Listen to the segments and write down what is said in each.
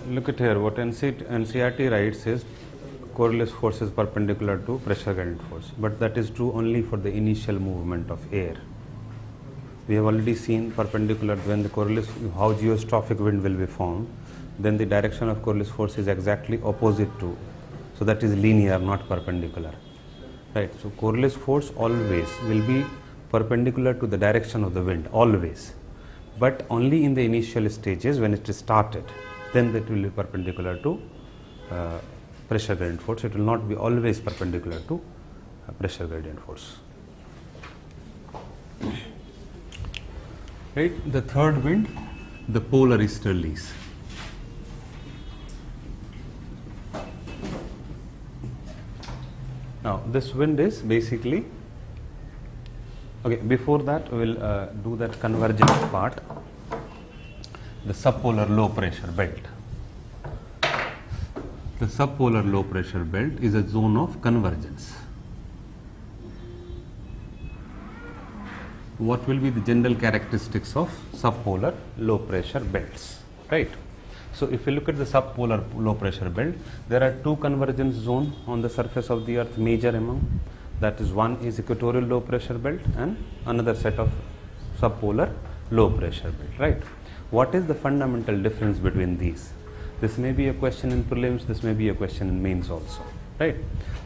look at here, what NCERT writes is Coriolis force is perpendicular to pressure gradient force, but that is true only for the initial movement of air. We have already seen perpendicular when the Coriolis, how geostrophic wind will be formed, then the direction of Coriolis force is exactly opposite to, so that is linear, not perpendicular, right? So Coriolis force always will be perpendicular to the direction of the wind, always, but only in the initial stages when it is started, then that will be perpendicular to pressure gradient force. It will not be always perpendicular to pressure gradient force. Right. The third wind, the polar easterlies. Now this wind is basically, okay, before that we will do that convergence part, the subpolar low pressure belt. The subpolar low pressure belt is a zone of convergence. What will be the general characteristics of subpolar low pressure belts, right? So if you look at the subpolar low pressure belt, there are two convergence zones on the surface of the earth, major among, that is, one is equatorial low pressure belt and another set of subpolar low pressure belt, right? What is the fundamental difference between these? This may be a question in prelims, this may be a question in mains also, right?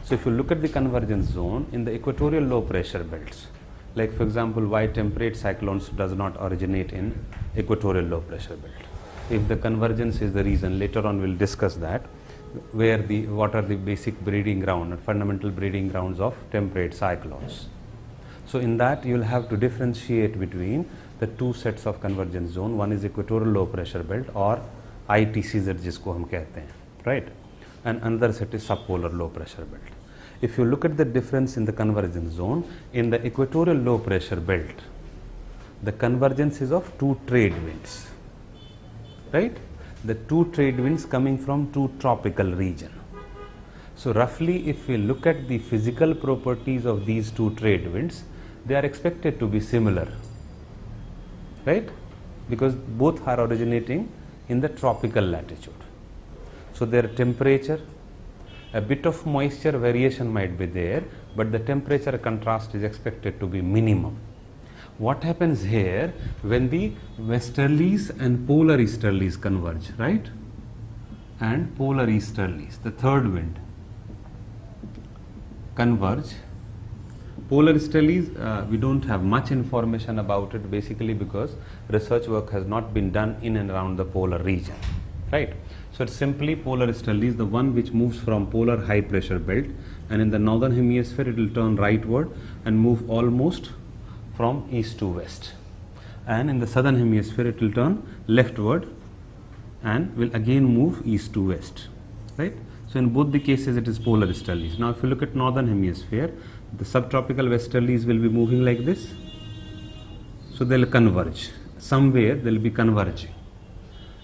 So if you look at the convergence zone in the equatorial low pressure belts, like for example, why temperate cyclones does not originate in equatorial low pressure belt. If the convergence is the reason, later on we will discuss that, what are the basic breeding ground, fundamental breeding grounds of temperate cyclones. So in that you will have to differentiate between the two sets of convergence zone. One is equatorial low pressure belt or ITCZ जिसको हम कहते हैं, right? And another set is subpolar low pressure belt. If you look at the difference in the convergence zone, in the equatorial low pressure belt, the convergence is of two trade winds, right? The two trade winds coming from two tropical region. So roughly if we look at the physical properties of these two trade winds, they are expected to be similar, right? Because both are originating in the tropical latitude. So their temperature, a bit of moisture variation might be there, but the temperature contrast is expected to be minimum. What happens here when the westerlies and polar easterlies converge, right? And polar easterlies, the third wind, converge. Polar easterlies, we don't have much information about it, basically because research work has not been done in and around the polar region, right? So it's simply polar easterlies, the one which moves from polar high pressure belt, and in the northern hemisphere it will turn rightward and move almost from east to west, and in the southern hemisphere it will turn leftward and will again move east to west, right? So in both the cases it is polar easterlies. Now if you look at northern hemisphere, the subtropical westerlies will be moving like this, so they will converge somewhere, they will be converging.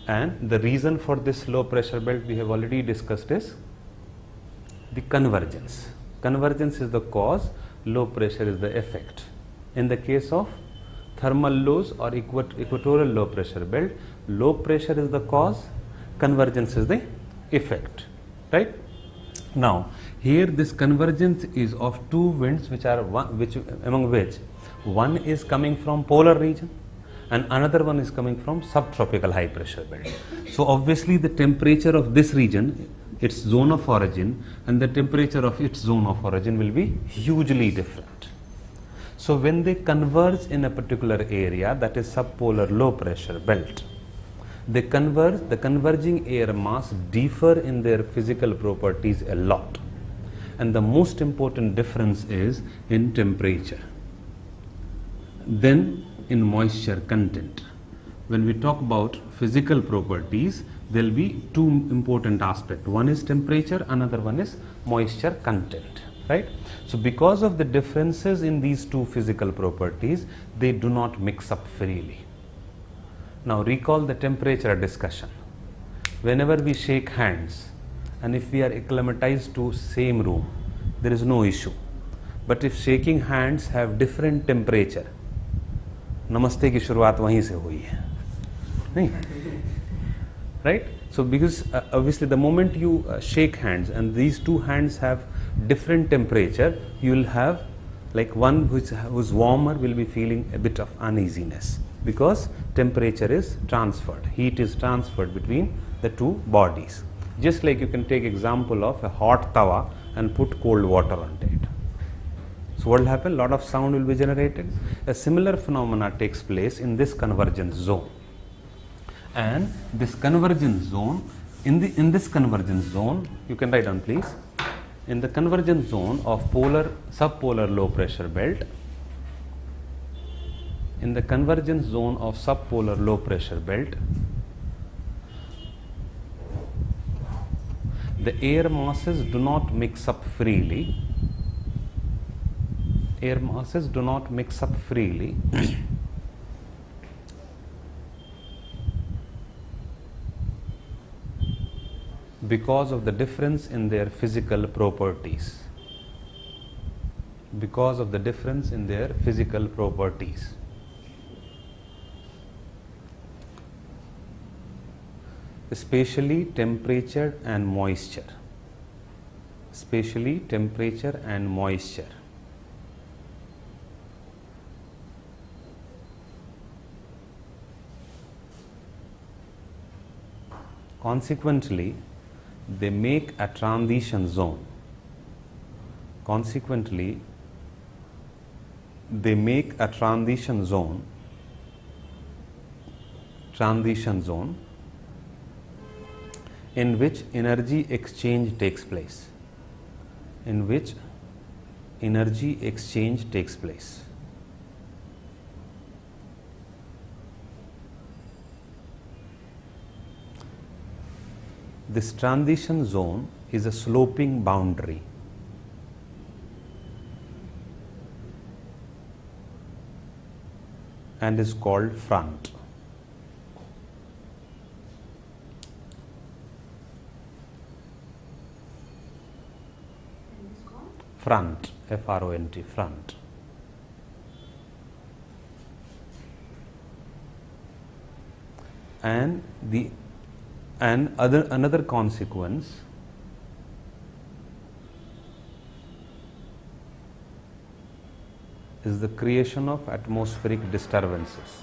And the reason for this low pressure belt we have already discussed is the convergence. Convergence is the cause, low pressure is the effect. In the case of thermal lows or equatorial low pressure belt, low pressure is the cause, convergence is the effect, right? Now here this convergence is of two winds among which one is coming from polar region and another one is coming from subtropical high pressure belt. So obviously the temperature of this region, its zone of origin, and the temperature of its zone of origin will be hugely different. So when they converge in a particular area, that is subpolar low pressure belt, they converge, the converging air mass differ in their physical properties a lot, and the most important difference is in temperature, then in moisture content. When we talk about physical properties, there will be two important aspects. One is temperature, another one is moisture content, right? So because of the differences in these two physical properties, they do not mix up freely. Now recall the temperature discussion. Whenever we shake hands and if we are acclimatized to same room, there is no issue. But if shaking hands have different temperature, नमस्ते की शुरुआत वहीं से हुई है, नहीं? right? So because obviously the moment you shake hands and these two hands have different temperature, you will have like one who's warmer will be feeling a bit of uneasiness, because temperature is transferred, heat is transferred between the two bodies. Just like you can take example of a hot tawa and put cold water on it. So what will happen? A lot of sound will be generated. A similar phenomena takes place in this convergence zone. And this convergence zone, in this convergence zone, you can write down please, in the convergence zone of subpolar low pressure belt, in the convergence zone of subpolar low pressure belt, the air masses do not mix up freely. Air masses do not mix up freely because of the difference in their physical properties. Because of the difference in their physical properties. Especially temperature and moisture. Especially temperature and moisture. Consequently, they make a transition zone. Consequently, they make a transition zone in which energy exchange takes place. In which energy exchange takes place. This transition zone is a sloping boundary. And is called front. Front, F-R-O-N-T, front. And another consequence is the creation of atmospheric disturbances.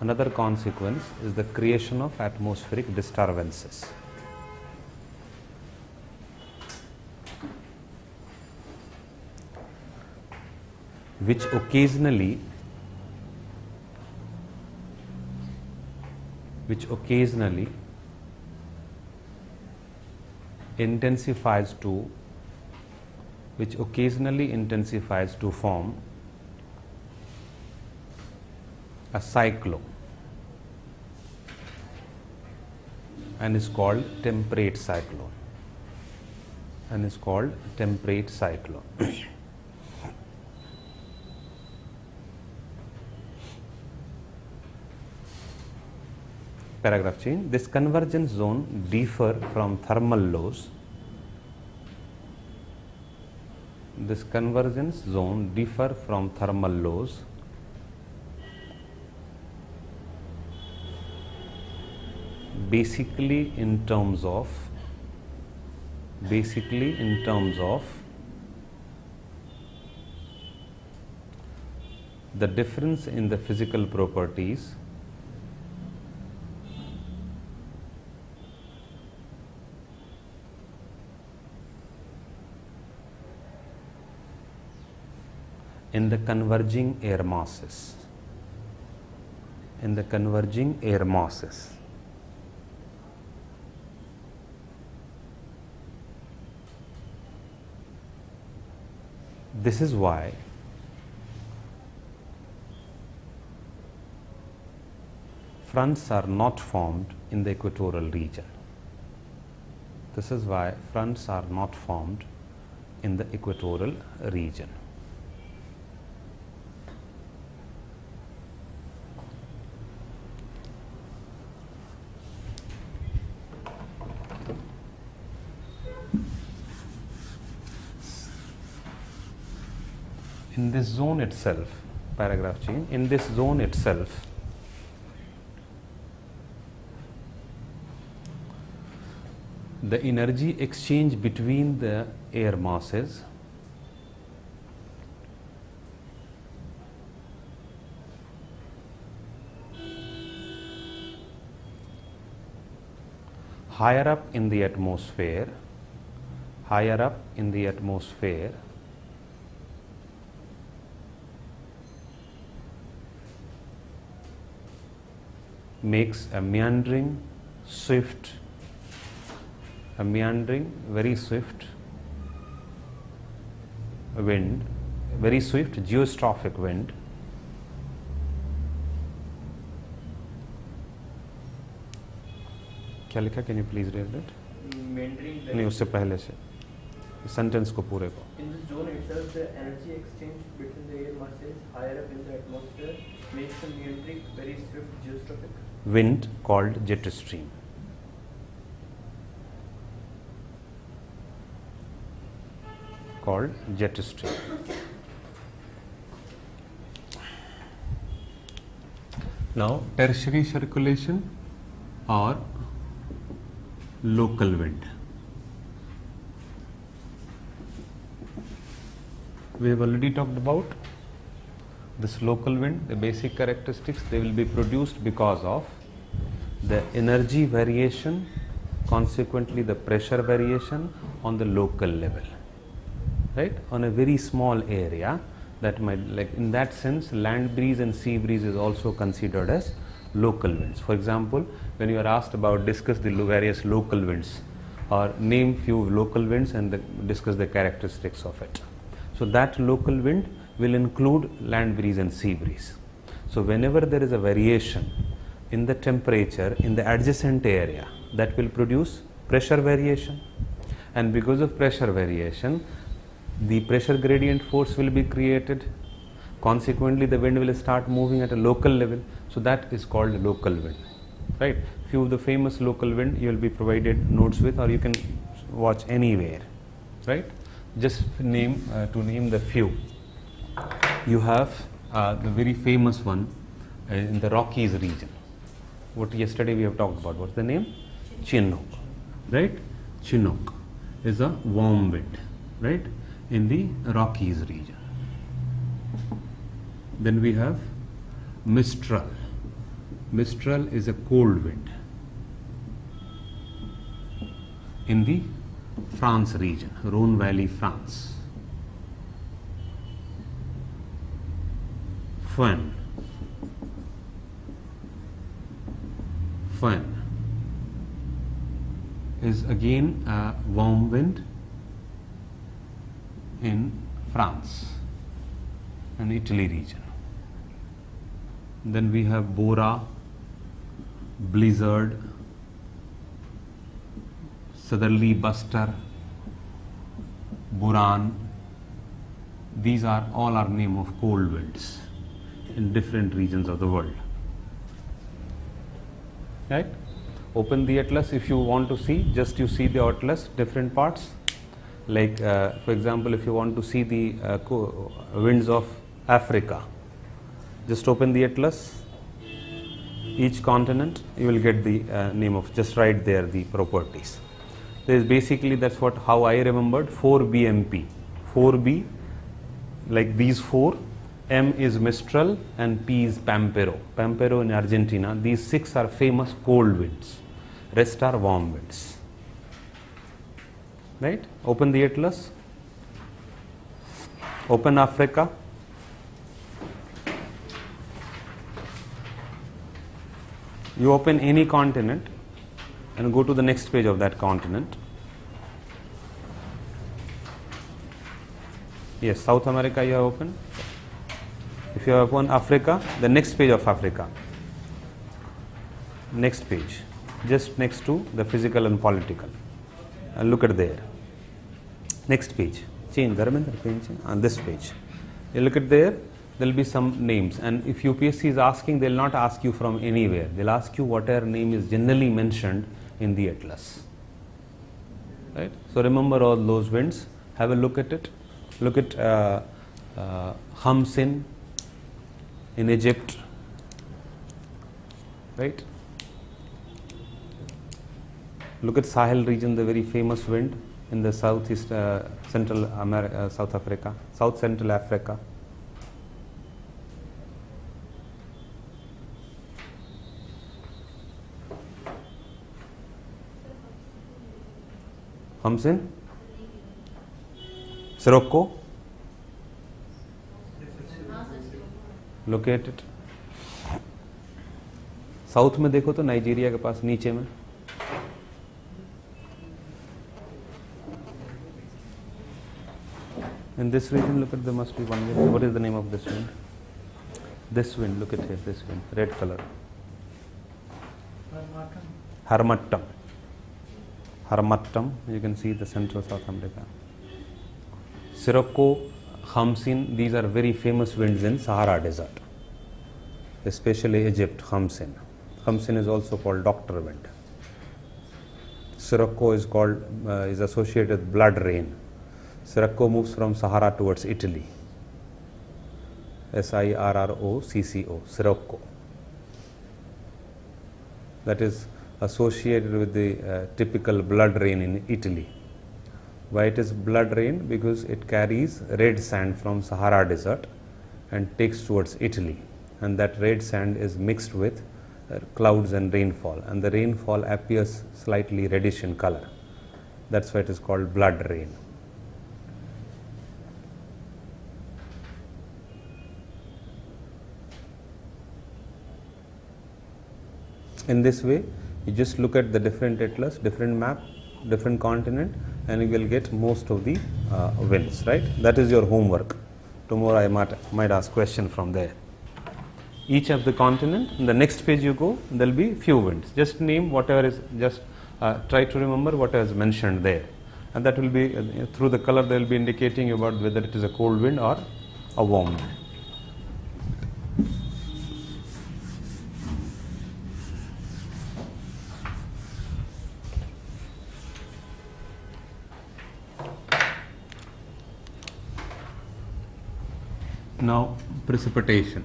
Another consequence is the creation of atmospheric disturbances. Which occasionally intensifies to form a cyclone and is called temperate cyclone. Paragraph change. This convergence zone differ from thermal lows. This convergence zone differ from thermal lows basically in terms of the difference in the physical properties in the converging air masses. This is why fronts are not formed in the equatorial region. This is why fronts are not formed in the equatorial region. In this zone itself, paragraph change, in this zone itself, the energy exchange between the air masses higher up in the atmosphere, makes a meandering, very swift wind, very swift geostrophic wind, क्या लिखा, can you please read it? नहीं, उससे पहले से sentence को पूरे को. In this zone itself, the energy exchange between the air masses higher up in the atmosphere makes a meandering, very swift geostrophic wind called jet stream. Now, tertiary circulation or local wind. We have already talked about this local wind, the basic characteristics. They will be produced because of the energy variation, consequently the pressure variation on the local level, right, on a very small area. That might, like in that sense, land breeze and sea breeze is also considered as local winds. For example, when you are asked about discuss the various local winds or name few local winds and discuss the characteristics of it. So that local wind will include land breeze and sea breeze. So whenever there is a variation in the temperature in the adjacent area, that will produce pressure variation, and because of pressure variation, the pressure gradient force will be created. Consequently, the wind will start moving at a local level. So that is called local wind, right? Few of the famous local wind you will be provided notes with, or you can watch anywhere, right? Just name to name the few. You have the very famous one in the Rockies region. What yesterday we have talked about. What's the name? Chinook, right? Chinook is a warm wind, right, in the Rockies region. Then we have Mistral. Mistral is a cold wind in the France region, Rhone Valley, France. Fan. Fan is again a warm wind in France and Italy region. Then we have Bora, Blizzard, Southerly Buster, Buran. These are all our name of cold winds in different regions of the world. Right? Open the atlas if you want to see. Just you see the atlas, different parts. Like for example, if you want to see the winds of Africa, just open the atlas. Each continent, you will get the name of, just write there the properties. There is basically, that's what how I remembered, 4BMP. 4B, like these four. M is Mistral and P is Pampero. Pampero in Argentina. These six are famous cold winds. Rest are warm winds. Right? Open the atlas. Open Africa. You open any continent and go to the next page of that continent. Yes, South America you have opened. If you have opened Africa, the next page of Africa. Next page, just next to the physical and political. And look at there. Next page. Change, Dharmendra, change on this page. You look at there. There will be some names, and if UPSC is asking, they will not ask you from anywhere. They will ask you whatever name is generally mentioned in the atlas. Right? So remember all those winds. Have a look at it. Look at Hamsin in Egypt. Right? Look at Sahel region, the very famous wind in the southeast central America, South Africa, South Central Africa. Hamsin, Sirocco, located south में देखो तो Nigeria के पास नीचे में. In this region, look at, there must be one wind. What is the name of this wind? This wind, look at here, this wind, red color. Harmattan. Harmattan, you can see the central South America. Sirocco, Hamsin, these are very famous winds in Sahara Desert, especially Egypt. Hamsin. Hamsin is also called doctor wind. Sirocco is called is associated with blood rain. Sirocco moves from Sahara towards Italy. Sirocco, Sirocco. That is associated with the typical blood rain in Italy. Why it is blood rain? Because it carries red sand from Sahara Desert and takes towards Italy, and that red sand is mixed with clouds and rainfall, and the rainfall appears slightly reddish in color. That's why it is called blood rain. In this way, you just look at the different atlas, different map, different continent, and you will get most of the winds, right? That is your homework. Tomorrow I might ask question from there. Each of the continent, in the next page you go, there will be few winds. Just name whatever is, just try to remember what is mentioned there. And that will be, through the color, they will be indicating about whether it is a cold wind or a warm wind. Now, precipitation.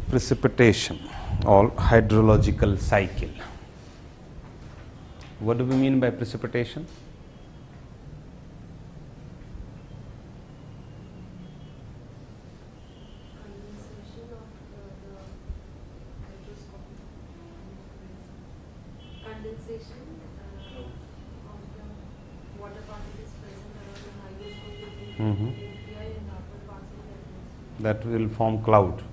Precipitation or hydrological cycle. What do we mean by precipitation? That will form cloud.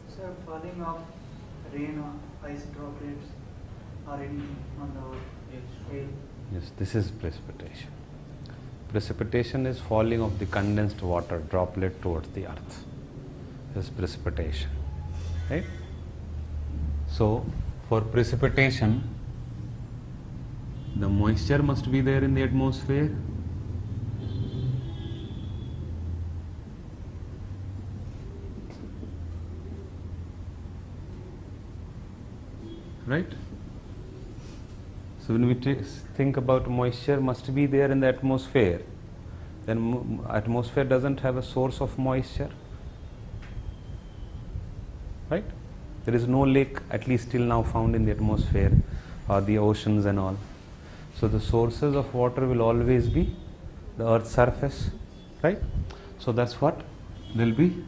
Sir, falling of rain or ice droplets or anything on the hail. Yes, this is precipitation. Precipitation is falling of the condensed water droplet towards the earth. This is precipitation, right? So, for precipitation, the moisture must be there in the atmosphere. Right? So when we think about moisture must be there in the atmosphere, then atmosphere doesn't have a source of moisture, right? There is no lake, at least till now, found in the atmosphere or the oceans and all. So the sources of water will always be the earth's surface, right? So that's what will be,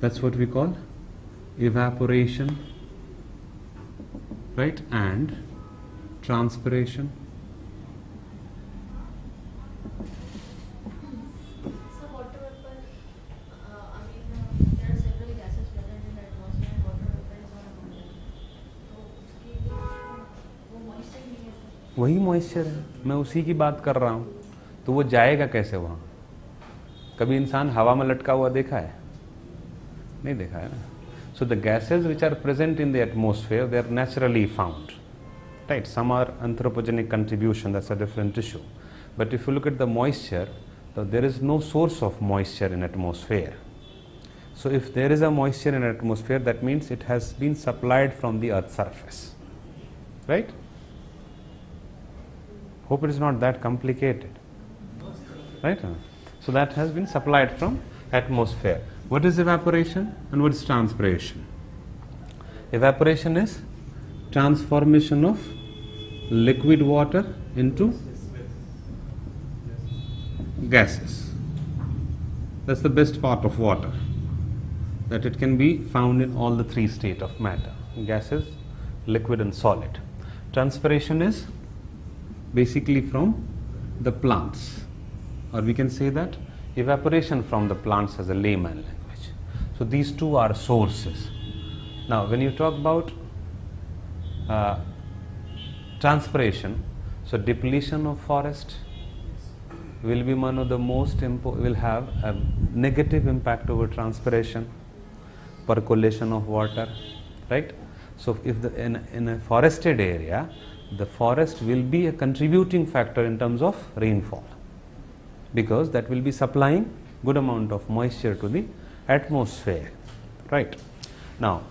that's what we call evaporation, right, and transpiration. So water vapor, there are several gases present in the atmosphere and water vapor is one among them. तो उसके लिए वो moisture नहीं है sir? वही moisture है, मैं उसी की बात कर रहा हूँ. तो वो जाएगा कैसे वहाँ? कभी इंसान हवा में लटका हुआ देखा है? नहीं देखा है ना. So the gases which are present in the atmosphere, they are naturally found, right? Some are anthropogenic contribution, that's a different issue. But if you look at the moisture, there is no source of moisture in atmosphere. So if there is a moisture in atmosphere, that means it has been supplied from the earth's surface, right? Hope it is not that complicated. right? So that has been supplied from atmosphere. What is evaporation and what is transpiration? Evaporation is transformation of liquid water into gases. That's the best part of water, that it can be found in all the three states of matter: gases, liquid and solid. Transpiration is basically from the plants, or we can say that evaporation from the plants as a layman language. So these two are sources. Now when you talk about transpiration, so depletion of forest will be one of the most will have a negative impact over transpiration, percolation of water, right? So if in a forested area, the forest will be a contributing factor in terms of rainfall, because that will be supplying good amount of moisture to the atmosphere, right? Now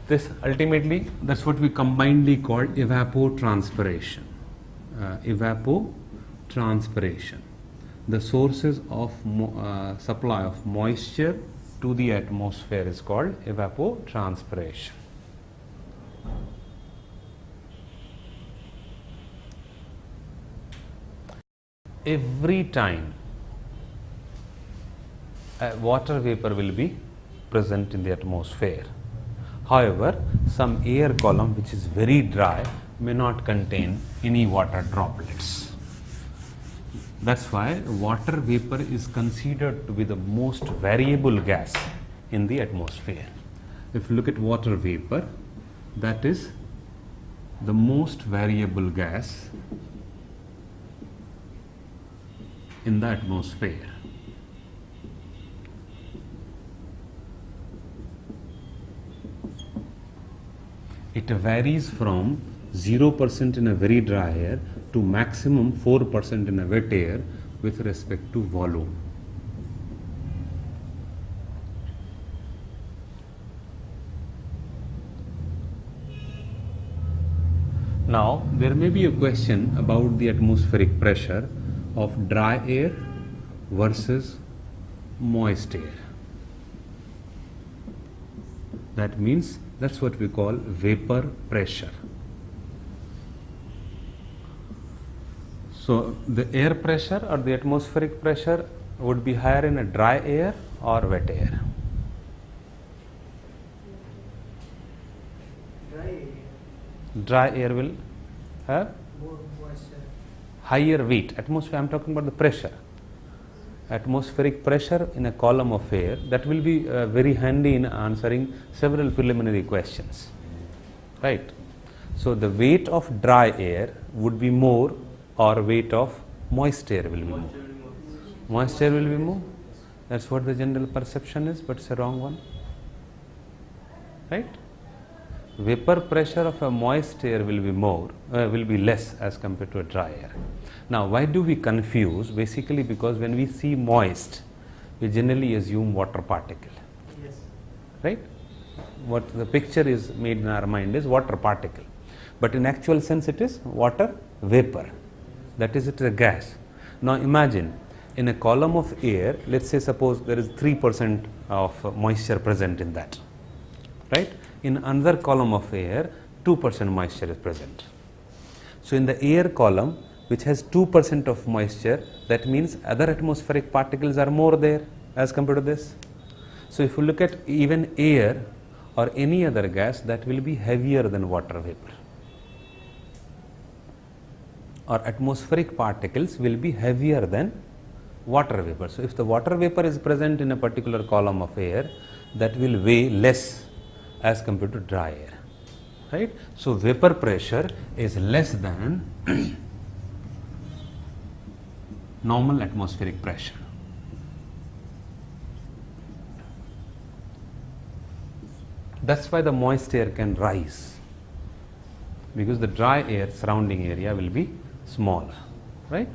this ultimately, that's what we combinedly call evapotranspiration. Evapotranspiration. The sources of supply of moisture to the atmosphere is called evapotranspiration. Every time a water vapor will be present in the atmosphere. However, some air column which is very dry may not contain any water droplets. That's why water vapor is considered to be the most variable gas in the atmosphere. If you look at water vapor, that is the most variable gas in the atmosphere. It varies from 0% in a very dry air to maximum 4% in a wet air with respect to volume. Now there may be a question about the atmospheric pressure of dry air versus moist air. That means that's what we call vapor pressure. So the air pressure or the atmospheric pressure would be higher in a dry air or wet air. Dry area, Dry air will have more moisture. higher weight. Atmosphere, I am talking about the pressure. Atmospheric pressure in a column of air, that will be very handy in answering several preliminary questions, right? So the weight of dry air would be more, or weight of moist air will be more. Moist air will be more. That's what the general perception is, but it's a wrong one, right? Vapor pressure of a moist air will be more, will be less as compared to a dry air. Now, why do we confuse? Basically, because when we see moist, we generally assume water particle, Yes. right? What the picture is made in our mind is water particle, but in actual sense, it is water vapor. That is, it is a gas. Now, imagine in a column of air, let's say, suppose there is 3% of moisture present in that, right? In another column of air, 2% moisture is present. So, in the air column, which has 2% of moisture, that means other atmospheric particles are more there as compared to this. So, if you look at even air or any other gas, that will be heavier than water vapor, or atmospheric particles will be heavier than water vapor. So, if the water vapor is present in a particular column of air, that will weigh less as compared to dry air, right? So, vapor pressure is less than normal atmospheric pressure. That's why the moist air can rise, because the dry air surrounding area will be smaller, right?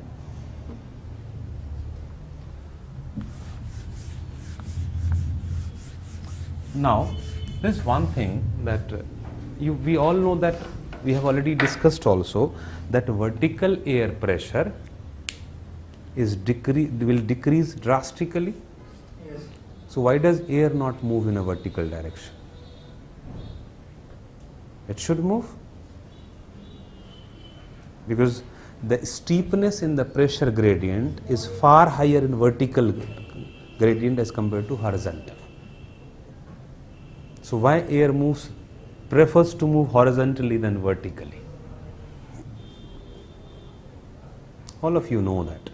Now, there's one thing that we all know, that we have already discussed also, that vertical air pressure will decrease drastically. Yes. So why does air not move in a vertical direction? It should move, because the steepness in the pressure gradient is far higher in vertical gradient as compared to horizontal. So why air prefers to move horizontally than vertically? All of you know that.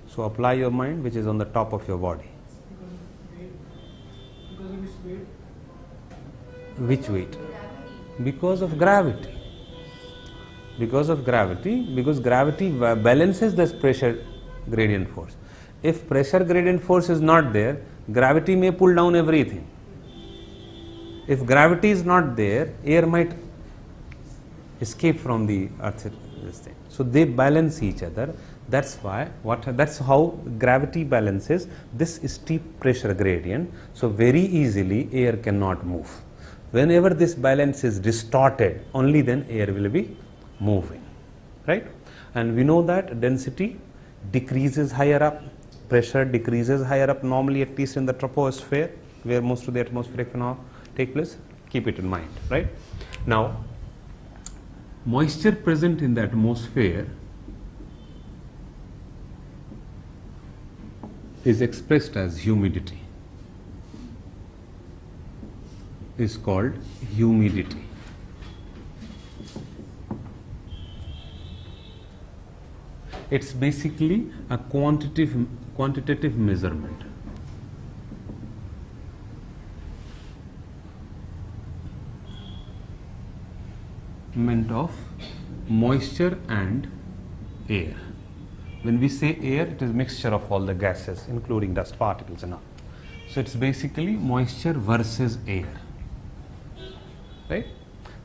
So apply your mind, which is on the top of your body. Because of its weight. Which weight? Gravity. Because of gravity. Because of gravity, because gravity balances this pressure gradient force. If pressure gradient force is not there, gravity may pull down everything. If gravity is not there, air might escape from the earth. This thing. So they balance each other. That's why that's how gravity balances this steep pressure gradient. So very easily air cannot move. Whenever this balance is distorted, only then air will be moving, right? And we know that density decreases higher up, pressure decreases higher up, normally at least in the troposphere, where most of the atmospheric phenomena take place. Keep it in mind, right? Now, moisture present in the atmosphere is expressed as humidity, is called humidity. It's basically a quantitative measurement. Of moisture and air. When we say air, it is mixture of all the gases, including dust particles and all. So it's basically moisture versus air, right?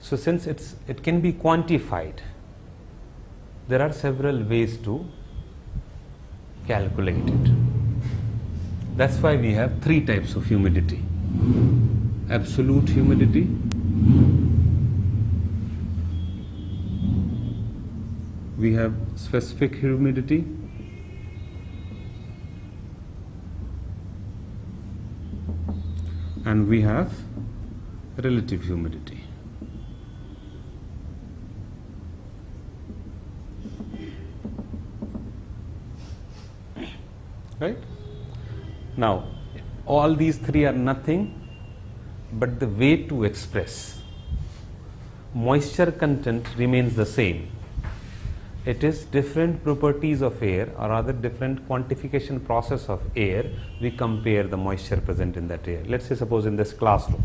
So since it can be quantified, there are several ways to calculate it. That's why we have three types of humidity: absolute humidity, we have specific humidity, and we have relative humidity. Right? Now, all these three are nothing but the way to express. Moisture content remains the same. It is different properties of air, or rather different quantification process of air. We compare the moisture present in that air. Let's say suppose in this classroom,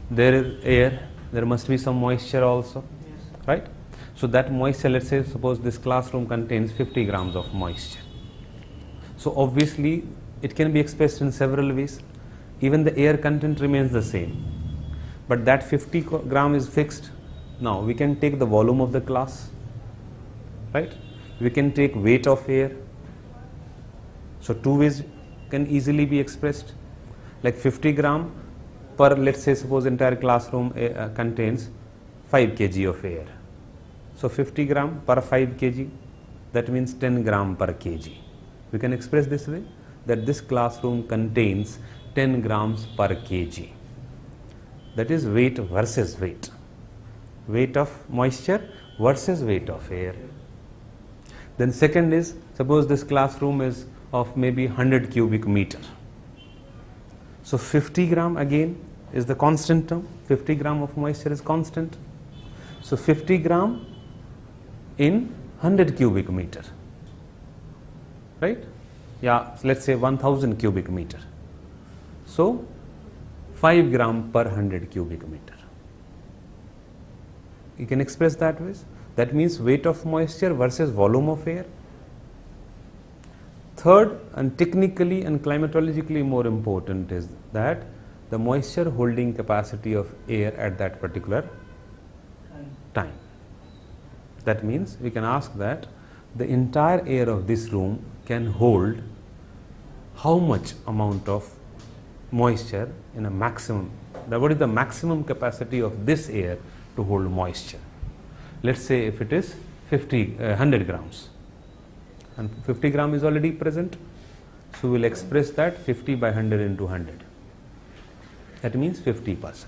there is air, there must be some moisture also, Yes. right? So that moisture, let's say suppose this classroom contains 50 grams of moisture. So obviously it can be expressed in several ways. Even the air content remains the same, but that 50 gram is fixed. Now we can take the volume of the class, right? We can take weight of air. So two ways can easily be expressed, like 50 gram per, let's say suppose entire classroom contains 5 kg of air. So 50 gram per 5 kg, that means 10 gram per kg. We can express this way, that this classroom contains 10 grams per kg. That is weight versus weight. Weight of moisture versus weight of air. Then second is, suppose this classroom is of maybe 100 cubic meter. So 50 gram again is the constant term. 50 gram of moisture is constant. So 50 gram in 100 cubic meter. Right? Yeah, let's say 1000 cubic meter. So 5 gram per 100 cubic meter. You can express that way. That means weight of moisture versus volume of air. Third, and technically and climatologically more important, is that the moisture holding capacity of air at that particular time. That means we can ask that the entire air of this room can hold how much amount of moisture in a maximum. What is the maximum capacity of this air to hold moisture? Let's say if it is 100 grams. and 50 gram is already present. So we'll express that 50 by 100 into 100. That means 50%.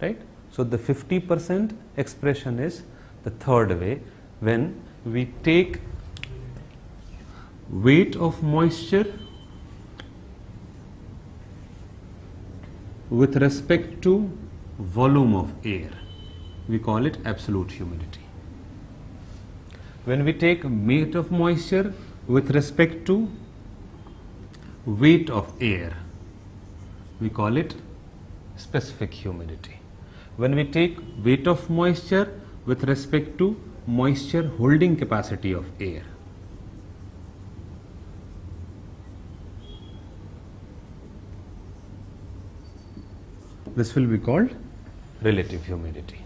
Right? So the 50% expression is the third way, when we take weight of moisture with respect to volume of air. We call it absolute humidity. When we take weight of moisture with respect to weight of air, we call it specific humidity. When we take weight of moisture with respect to moisture holding capacity of air, this will be called relative humidity.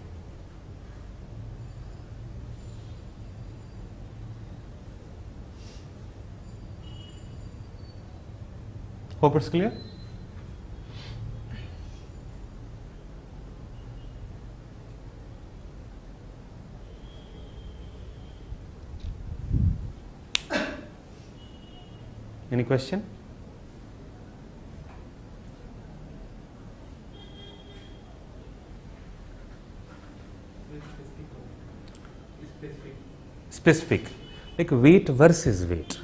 Hope it's clear? Any question? Specific, like weight versus weight.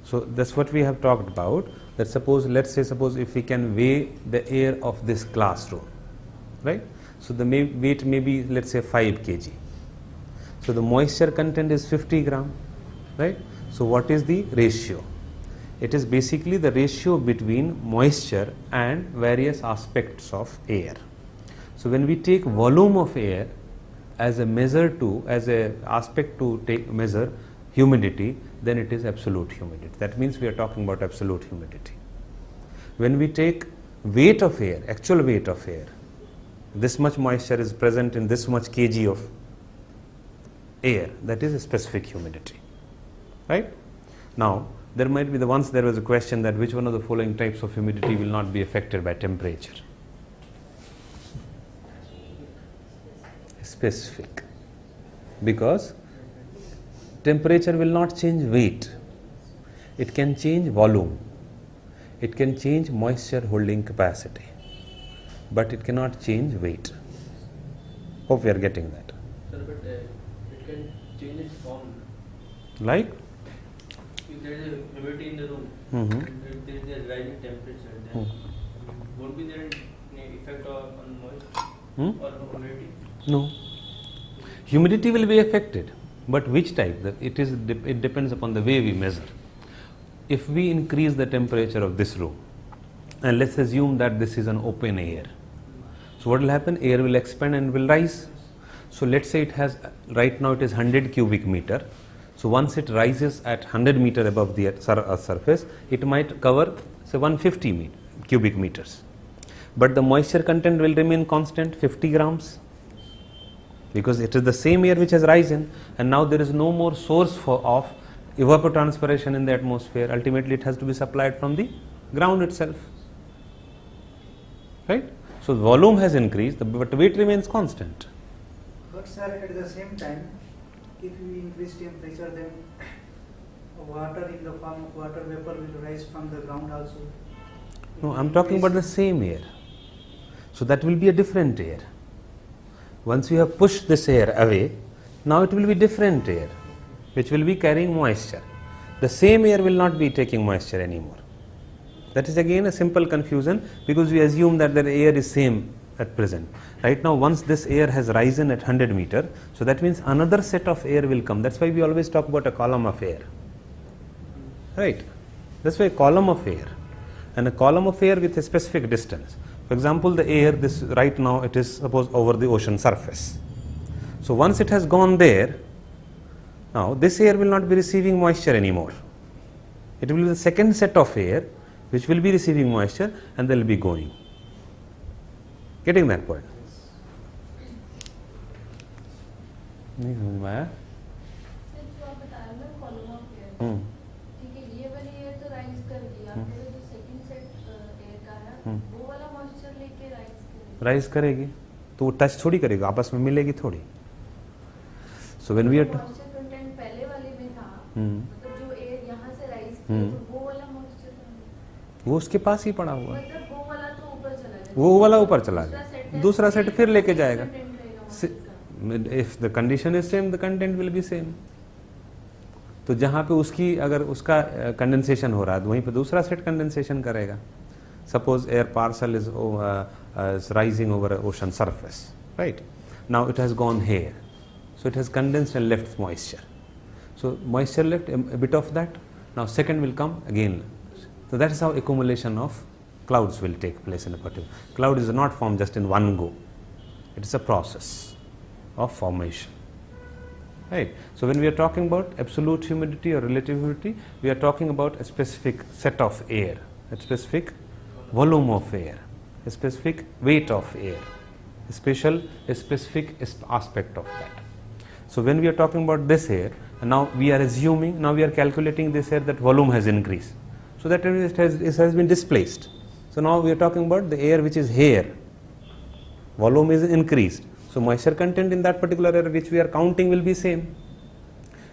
So that's what we have talked about. That suppose, let's say, suppose if we can weigh the air of this classroom, right? So the weight may be, let's say, 5 kg. So the moisture content is 50 gram, right? So what is the ratio? It is basically the ratio between moisture and various aspects of air. So when we take volume of air as a measure to, as a aspect to take measure humidity, then it is absolute humidity. That means we are talking about absolute humidity. When we take weight of air, actual weight of air, this much moisture is present in this much kg of air, that is a specific humidity, right? Now there might be once there was a question that which one of the following types of humidity will not be affected by temperature? Specific, because temperature will not change weight, it can change volume, it can change moisture holding capacity, but it cannot change weight. Hope we are getting that. Sir, but it can change its form. Like? If there is a humidity in the room, if there is a rising temperature, then won't be there any effect on moisture or humidity? No. Humidity will be affected, but which type? It depends upon the way we measure. If we increase the temperature of this room, and let's assume that this is an open air, so what will happen? Air will expand and will rise. So let's say it has, right now it is 100 cubic meter. So once it rises at 100 meter above the earth surface, it might cover say 150 cubic meters. But the moisture content will remain constant, 50 grams. Because it is the same air which has risen, and now there is no more source of evapotranspiration in the atmosphere. Ultimately it has to be supplied from the ground itself, right? So volume has increased, but weight remains constant. But sir, at the same time, if we increase temperature, then water in the form of water vapor will rise from the ground also. No, I am talking about the same air. So that will be a different air. Once we have pushed this air away, now it will be different air, which will be carrying moisture. The same air will not be taking moisture anymore. That is again a simple confusion, because we assume that the air is same at present. Right now, once this air has risen at 100 meter, so that means another set of air will come. That's why we always talk about a column of air. Right? That's why a column of air, and a column of air with a specific distance. For example, the air, this right now it is suppose over the ocean surface. So once it has gone there, now this air will not be receiving moisture anymore. It will be the second set of air which will be receiving moisture, and they will be going. Getting that point? नहीं समझ में आया? Sir जो आप बता रहे हो column of air, ठीक है, ये वाली एयर तो राइज कर गई, आपके जो सेकंड सेट एयर का है वो वाला मॉइस्चर लेके राइज करेगी, तो वो टच थोड़ी करेगा, आपस में मिलेगी थोड़ी. So when we are moisture content पहले मतलब जो एयर यहाँ से राइज किया तो वो वाला मॉइस्चर वो उसके पास ही पड़ा हुआ है, मतलब वो वाला तो ऊपर चला जाएगा, वो वाला ऊपर चला जाए, दूसरा सेट फिर लेके जाएगा. content रहेगा moisture का। If the condition is same, the content will be same. तो जहाँ पे उसकी अगर उसका कंडेंसेशन हो रहा है तो वहीं पे दूसरा सेट कंडेंसेशन करेगा. Suppose air parcel is rising over an ocean surface, right? Now it has gone here, so it has condensed and left moisture. So moisture left a bit of that. Now second will come again. So that is how accumulation of clouds will take place in a particular. Cloud is not formed just in one go. It is a process of formation. Right. So when we are talking about absolute humidity or relative humidity, we are talking about a specific set of air, a specific volume of air, a specific weight of air, a specific aspect of that. So when we are talking about this air, and now we are assuming, now we are calculating this air that volume has increased. So that it has been displaced. So now we are talking about the air which is here. Volume is increased. So moisture content in that particular air which we are counting will be same.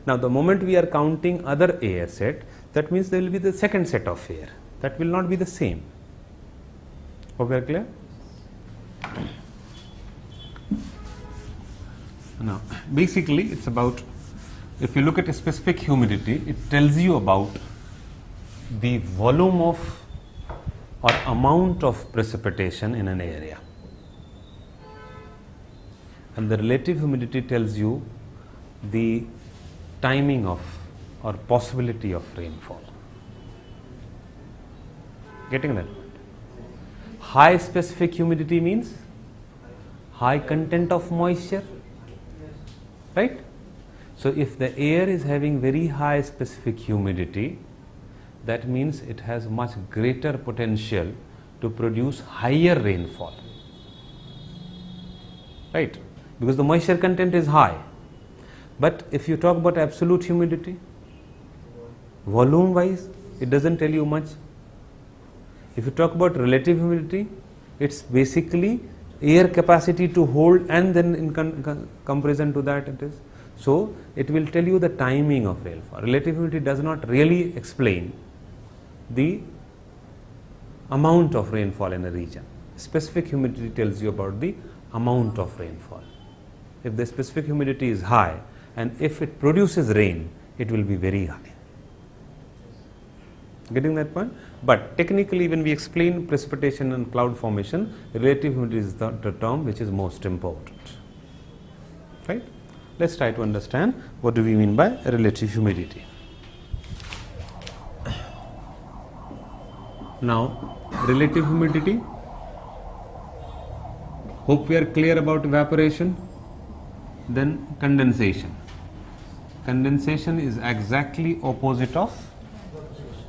Now the moment we are counting other air set, that means there will be the second set of air. That will not be the same. Hope we are clear? Now basically it's about, if you look at a specific humidity, it tells you about the volume of or amount of precipitation in an area. And the relative humidity tells you the timing of or possibility of rainfall. Getting that? High specific humidity means high content of moisture, right? So if the air is having very high specific humidity, that means it has much greater potential to produce higher rainfall, right? Because the moisture content is high. But if you talk about absolute humidity, volume wise, it doesn't tell you much. If you talk about relative humidity, it's basically air capacity to hold, and then in comparison to that it is. So it will tell you the timing of rainfall. Relative humidity does not really explain the amount of rainfall in a region. Specific humidity tells you about the amount of rainfall. If the specific humidity is high and if it produces rain, it will be very high. Getting that point? But technically when we explain precipitation and cloud formation, relative humidity is the term which is most important. Right? Let's try to understand what do we mean by relative humidity. Now, relative humidity, hope we are clear about evaporation. Then condensation. Condensation is exactly opposite of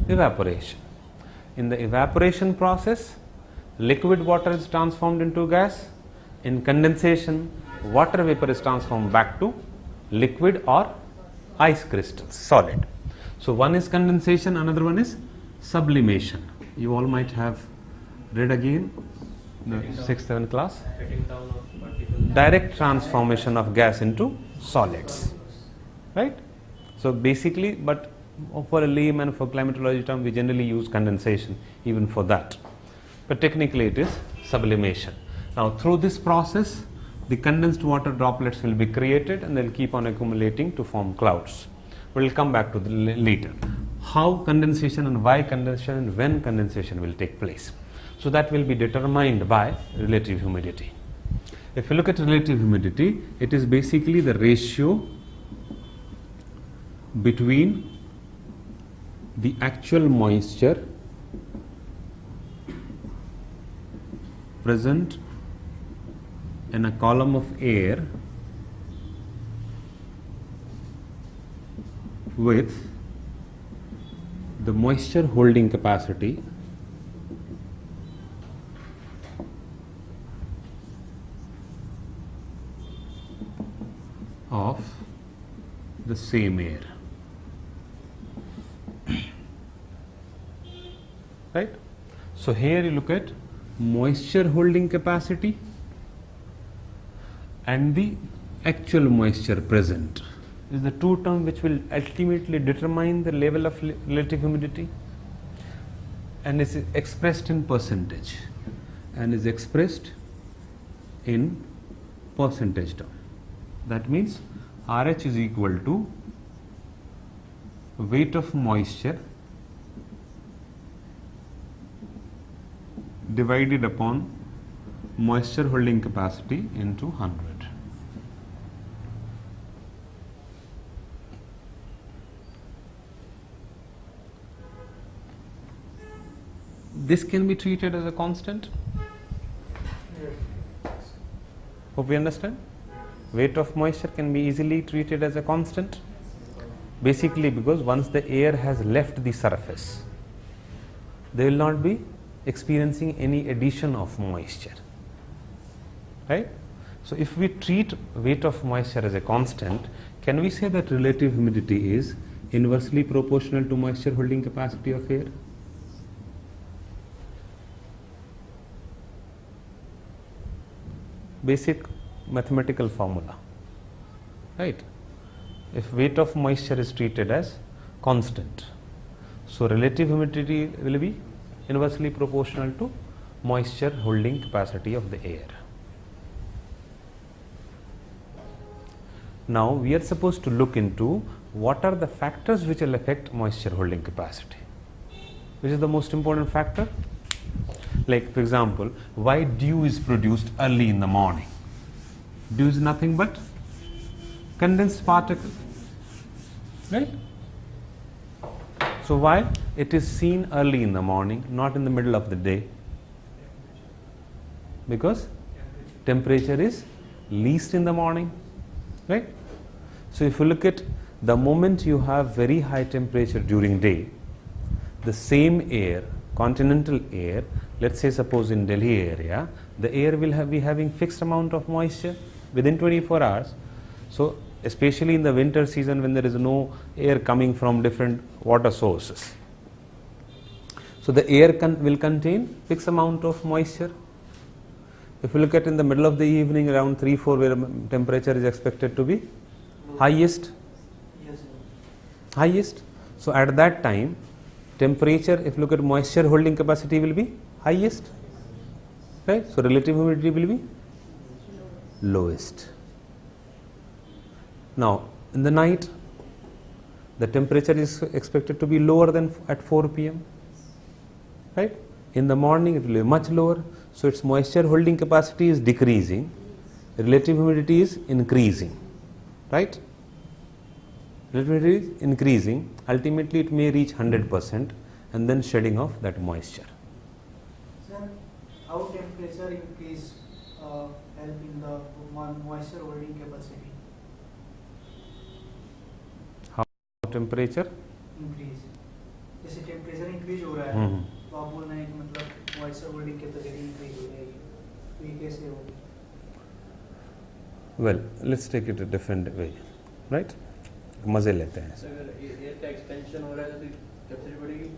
evaporation. In the evaporation process, liquid water is transformed into gas. In condensation, water vapor is transformed back to liquid or ice crystals, solid. So one is condensation, another one is sublimation. You all might have read again the 6th, 7th class. Cutting down of particles. Direct transformation of gas into solids, right? So basically, but for a layman, for climatology term, we generally use condensation even for that. But technically it is sublimation. Now through this process, the condensed water droplets will be created and they'll keep on accumulating to form clouds. We'll come back to the later. How condensation and why condensation and when condensation will take place. So that will be determined by relative humidity. If you look at relative humidity, it is basically the ratio between the actual moisture present in a column of air with the moisture holding capacity of the same air. Right? So here you look at moisture holding capacity and the actual moisture present is the true term which will ultimately determine the level of relative humidity, and is expressed in percentage, and is expressed in percentage term. That means RH is equal to weight of moisture divided upon moisture holding capacity into 100. This can be treated as a constant. Hope we understand. Weight of moisture can be easily treated as a constant, basically because once the air has left the surface, they will not be experiencing any addition of moisture, right? So if we treat weight of moisture as a constant, can we say that relative humidity is inversely proportional to moisture holding capacity of air? Basic mathematical formula, right? If weight of moisture is treated as constant, so relative humidity will be inversely proportional to moisture holding capacity of the air. Now we are supposed to look into what are the factors which will affect moisture holding capacity. Which is the most important factor? Like for example, why dew is produced early in the morning? Dew is nothing but condensed particle, right? So why it is seen early in the morning, not in the middle of the day? Because temperature is least in the morning, right? So if you look at the moment you have very high temperature during day, the same air, continental air, let's say suppose in Delhi area, the air will be having fixed amount of moisture within 24 hours. So especially in the winter season when there is no air coming from different water sources, so the air will contain fixed amount of moisture. If you look at in the middle of the evening around 3-4 where temperature is expected to be highest, so at that time temperature, if you look at moisture holding capacity, will be highest, right? So relative humidity will be lowest. Now in the night the temperature is expected to be lower than at 4 p.m, right? In the morning it will be much lower, so its moisture holding capacity is decreasing, relative humidity is increasing, right? Relative humidity is increasing, ultimately it may reach 100% and then shedding of that moisture. Sir, how temperature increase help in the moisture holding capacity? How temperature increase, जैसे temperature increase हो रहा है तो आप बोल रहे हैं कि मतलब मॉइस्चर होल्डिंग कैपेसिटी इंक्रीज हो जाएगी, तो ये कैसे होगी? Well, let's take it a different way, right? मजे लेते हैं. एयर का एक्सपेंशन हो रहा है तो कैपेसिटी बढ़ेगी.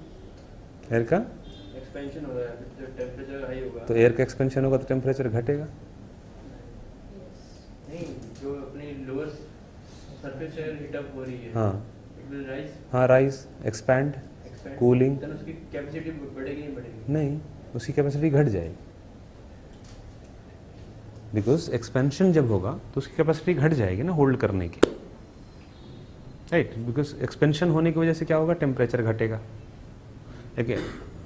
एयर का एक्सपेंशन हो रहा है तो टेम्परेचर हाई होगा. तो एयर का एक्सपेंशन होगा तो टेम्परेचर घटेगा. नहीं, जो अपनी lower surface air heat up हो रही है, हाँ इट विल राइज. हाँ, राइज, एक्सपैंड, कूलिंग. देन उसकी कैपेसिटी बढ़ेगी नहीं बढ़ेगी? नहीं, उसकी कैपेसिटी घट जाएगी. बिकॉज एक्सपेंशन जब होगा तो उसकी कैपेसिटी घट जाएगी ना होल्ड करने की, राइट? बिकॉज एक्सपेंशन होने की वजह से क्या होगा, टेम्परेचर घटेगा. ठीक है,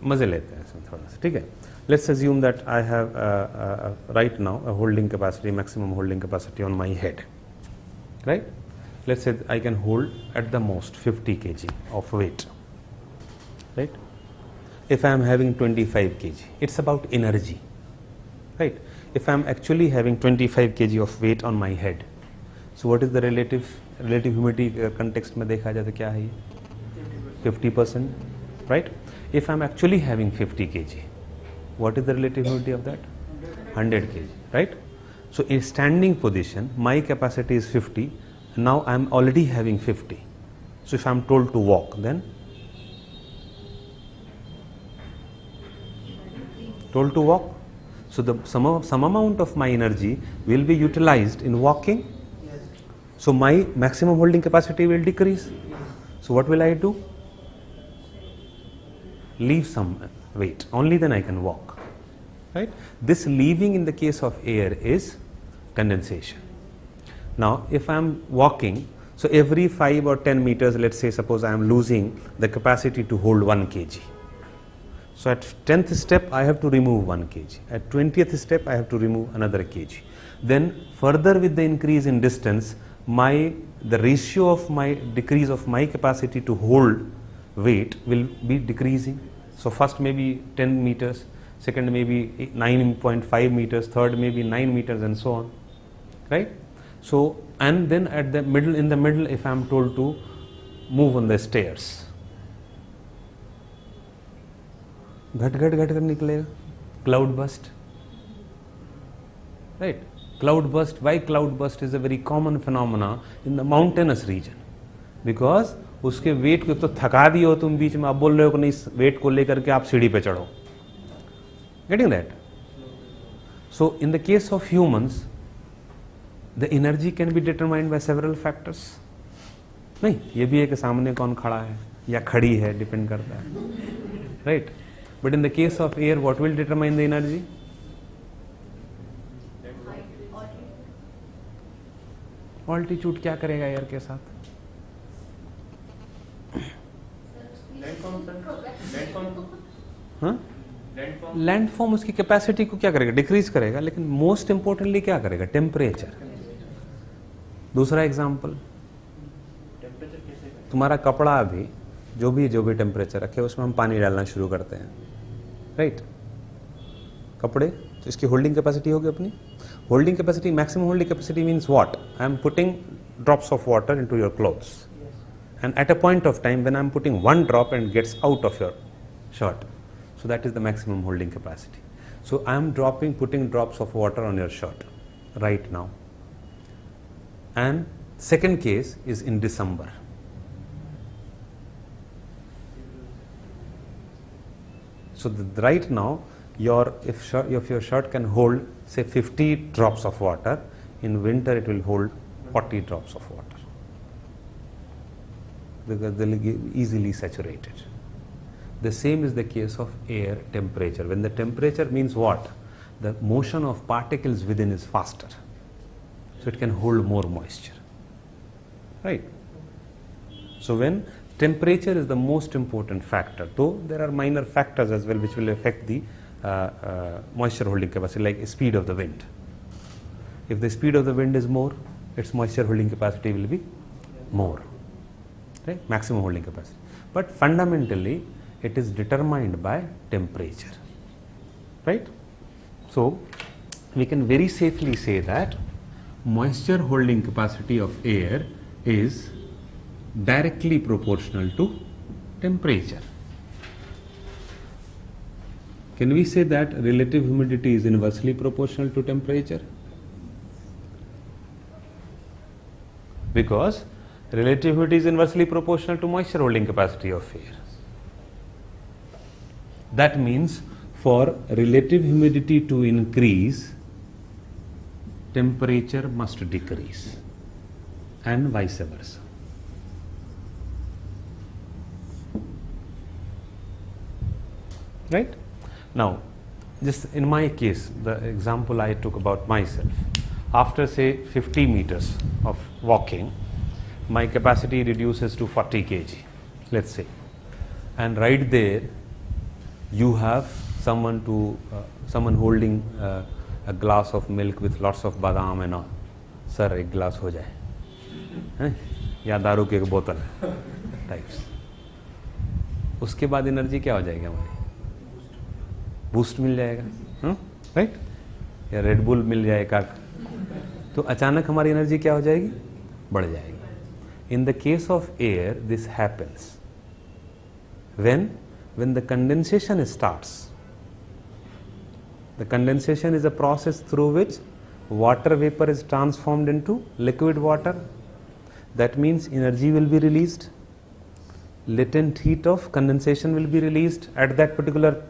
मजे लेते हैं इसमें थोड़ा सा. ठीक है, let's assume that I have right now a holding capacity, maximum holding capacity on my head, right? Let's say I can hold at the most 50 kg of weight, right? If I am having 25 kg, it's about energy, right? If I am actually having 25 kg of weight on my head, so what is the relative humidity context में देखा जाए तो क्या है ये 50%, right? If I am actually having 50 kg, what is the relative humidity of that? 100 kg, right? So in standing position, my capacity is 50. Now I am already having 50. So if I am told to walk, then told to walk, so the some amount of my energy will be utilized in walking. Yes. So my maximum holding capacity will decrease. So what will I do? Leave some weight. Only then I can walk. Right? This leaving in the case of air is condensation. Now if I am walking, so every 5 or 10 meters, let's say, suppose I am losing the capacity to hold 1 kg. So at 10th step I have to remove 1 kg. At 20th step I have to remove another kg. Then further with the increase in distance, the ratio of my decrease of my capacity to hold weight will be decreasing. So first maybe 10 meters, second maybe 9.5 meters, third maybe 9 meters, and so on, right? So and then at the middle, in the middle, if I am told to move on the stairs, घट कर निकलेगा, cloud burst, right? Cloud burst. Why cloud burst is a very common phenomena in the mountainous region, because उसके wait को तो थका दिए हो तुम बीच में, अब बोल रहे हो कि नहीं, वेट को लेकर के आप सीढ़ी पे चढ़ो. Getting that? So in the case of humans, the energy can be determined by several factors. नहीं, ये भी है कि सामने कौन खड़ा है या खड़ी है, डिपेंड करता है, right? But in the case of air, what will determine the energy? Altitude क्या करेगा एयर के साथ? लैंडफॉर्म उसकी कैपेसिटी को क्या करेगा? डिक्रीज करेगा. लेकिन मोस्ट इंपोर्टेंटली क्या करेगा? टेम्परेचर. दूसरा एग्जांपल, तुम्हारा कपड़ा अभी जो भी टेम्परेचर रखे उसमें हम पानी डालना शुरू करते हैं, राइट? कपड़े, तो इसकी होल्डिंग कैपेसिटी होगी अपनी. Holding capacity, maximum holding capacity means what? I am putting drops of water into your clothes, and at a point of time when I am putting one drop and gets out of your shirt, so that is the maximum holding capacity. So I am putting drops of water on your shirt right now. And second case is in December. So right now, if your shirt can hold say 50 drops of water, in winter it will hold 40 drops of water, because they will be easily saturated. The same is the case of air temperature. When the temperature means what? The motion of particles within is faster, so it can hold more moisture, right? So when temperature is the most important factor, though there are minor factors as well which will affect the moisture holding capacity, like speed of the wind. If the speed of the wind is more, its moisture holding capacity will be more, right? Maximum holding capacity. But fundamentally it is determined by temperature, right? So we can very safely say that moisture holding capacity of air is directly proportional to temperature. Can we say that relative humidity is inversely proportional to temperature? Because relative humidity is inversely proportional to moisture holding capacity of air. That means for relative humidity to increase, temperature must decrease, and vice versa. Right? Now, just in my case, the example I took about myself, after say 50 meters of walking, my capacity reduces to 40 kg, let's say, and right there you have someone holding a glass of milk with lots of badam and all. Sir, एक glass हो जाए, हैं? या दारू की एक बोतल types. उसके बाद एनर्जी क्या हो जाएगी हमारी? बूस्ट मिल जाएगा, राइट? या रेड बुल मिल जाएगा, तो अचानक हमारी एनर्जी क्या हो जाएगी? बढ़ जाएगी. In the case of air, this happens when the condensation starts. The condensation is a process through which water vapor is transformed into liquid water. That means energy will be released. Latent heat of condensation will be released at that particular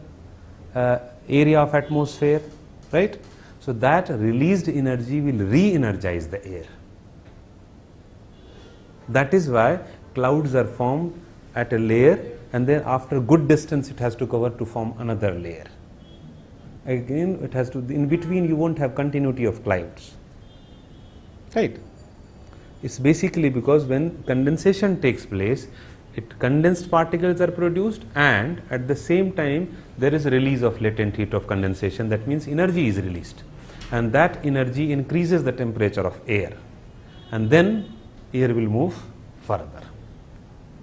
area of atmosphere, right? So that released energy will re-energize the air. That is why clouds are formed at a layer, and then after a good distance it has to cover to form another layer. Again, it has to, in between you won't have continuity of clouds, right? It's basically because when condensation takes place, condensed particles are produced, and at the same time there is a release of latent heat of condensation. That means energy is released, and that energy increases the temperature of air, and then air will move further,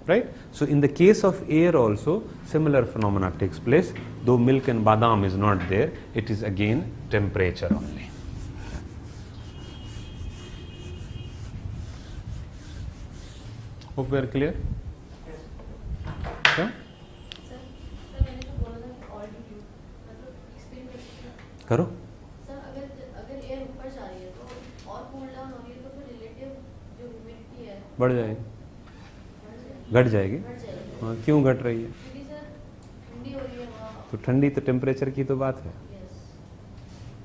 right? So in the case of air also similar phenomena takes place. Though milk and badam is not there, it is again temperature only. Hope we are clear? Yeah? Sir मैंने जो बोला था कि altitude मतलब explain कर सकते हैं? करो. सर अगर एयर ऊपर जा रही है तो और कूल डाउन हो रही है तो फिर रिलेटिव जो ह्यूमिडिटी है बढ़ जाएगी, घट जाएगी. हाँ, क्यों घट रही है? क्योंकि सर ठंडी हो रही है वहाँ. तो ठंडी तो टेम्परेचर की तो बात है,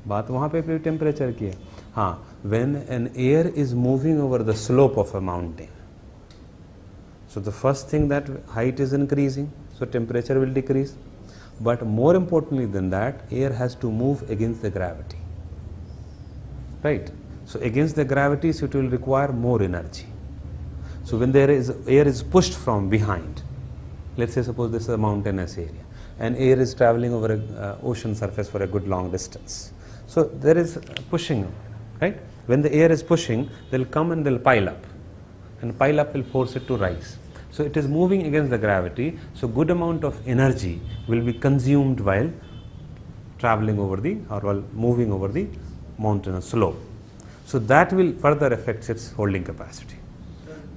बात वहाँ पे भी टेम्परेचर की है. हाँ, when an air is moving over the slope of a mountain, so the first thing that height is increasing, so temperature will decrease. But more importantly than that, air has to move against the gravity, right? So against the gravity, so it will require more energy. So when there is air is pushed from behind, let's say suppose this is a mountainous area, and air is traveling over an ocean surface for a good long distance. So there is pushing, right? When the air is pushing, they'll come and they'll pile up, and pile up will force it to rise. So it is moving against the gravity, so good amount of energy will be consumed while traveling over the, or while moving over the mountainous slope. So that will further affect its holding capacity.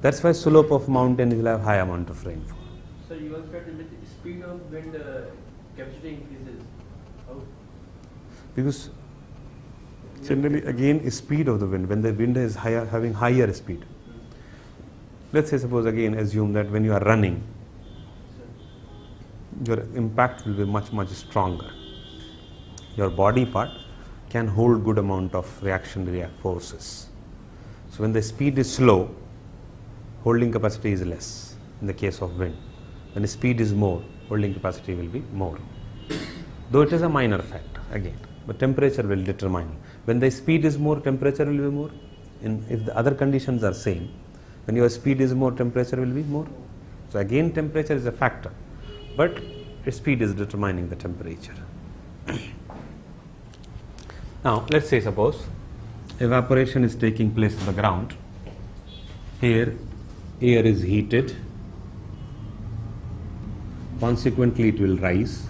That's why slope of mountain will have high amount of rainfall. So you also said that the speed of wind capacity increases. How? Because generally again speed of the wind, when the wind is higher, having higher speed. Let's say suppose again assume that when you are running, your impact will be much stronger. Your body part can hold good amount of reactionary forces. So when the speed is slow, holding capacity is less in the case of wind. When the speed is more, holding capacity will be more. Though it is a minor factor again, but temperature will determine. When the speed is more, temperature will be more. If the other conditions are same, when your speed is more, temperature will be more. So again temperature is a factor, but speed is determining the temperature. Now let's say suppose evaporation is taking place on the ground. Here air is heated, consequently it will rise.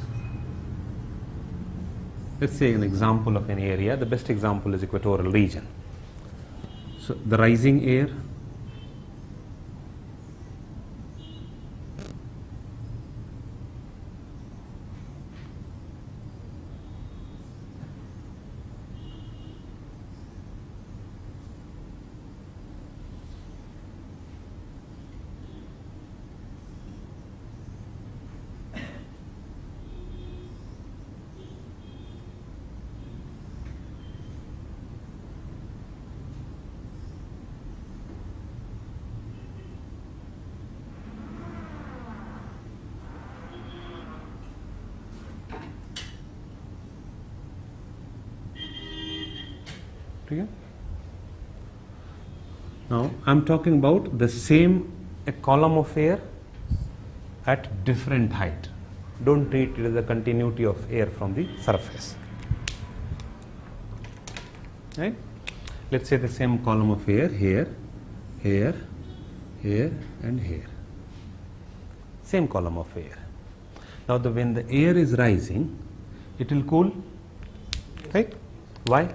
Let's say an example of an area, the best example is equatorial region. So the rising air, now I am talking about the same a column of air at different height. Don't treat it as a continuity of air from the surface, right? Let's say the same column of air here, here, here and here. Same column of air. Now when the air is rising, it will cool, right? Why?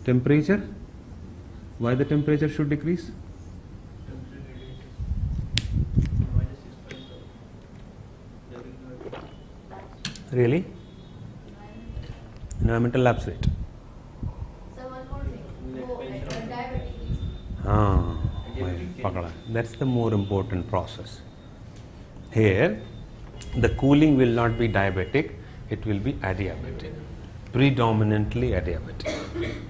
Temperature. Why the temperature should decrease? Really? Environmental lapse rate. Sir, one more thing. Diabetes. That's the more important process. Here, the cooling will not be diabetic, it will be adiabatic. Predominantly adiabatic.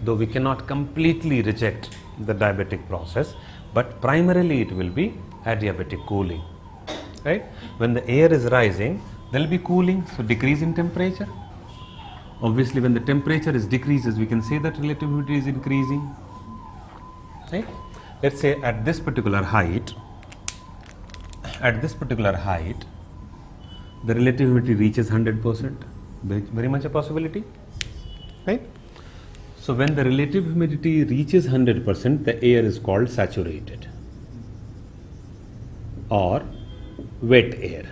Though we cannot completely reject the diabetic process, but primarily it will be adiabatic cooling, right? When the air is rising, there will be cooling, so decrease in temperature. Obviously, when the temperature is decreases, we can say that relative humidity is increasing, right? Let's say at this particular height, the relative humidity reaches 100%, very much a possibility, right? So when the relative humidity reaches 100%, the air is called saturated or wet air.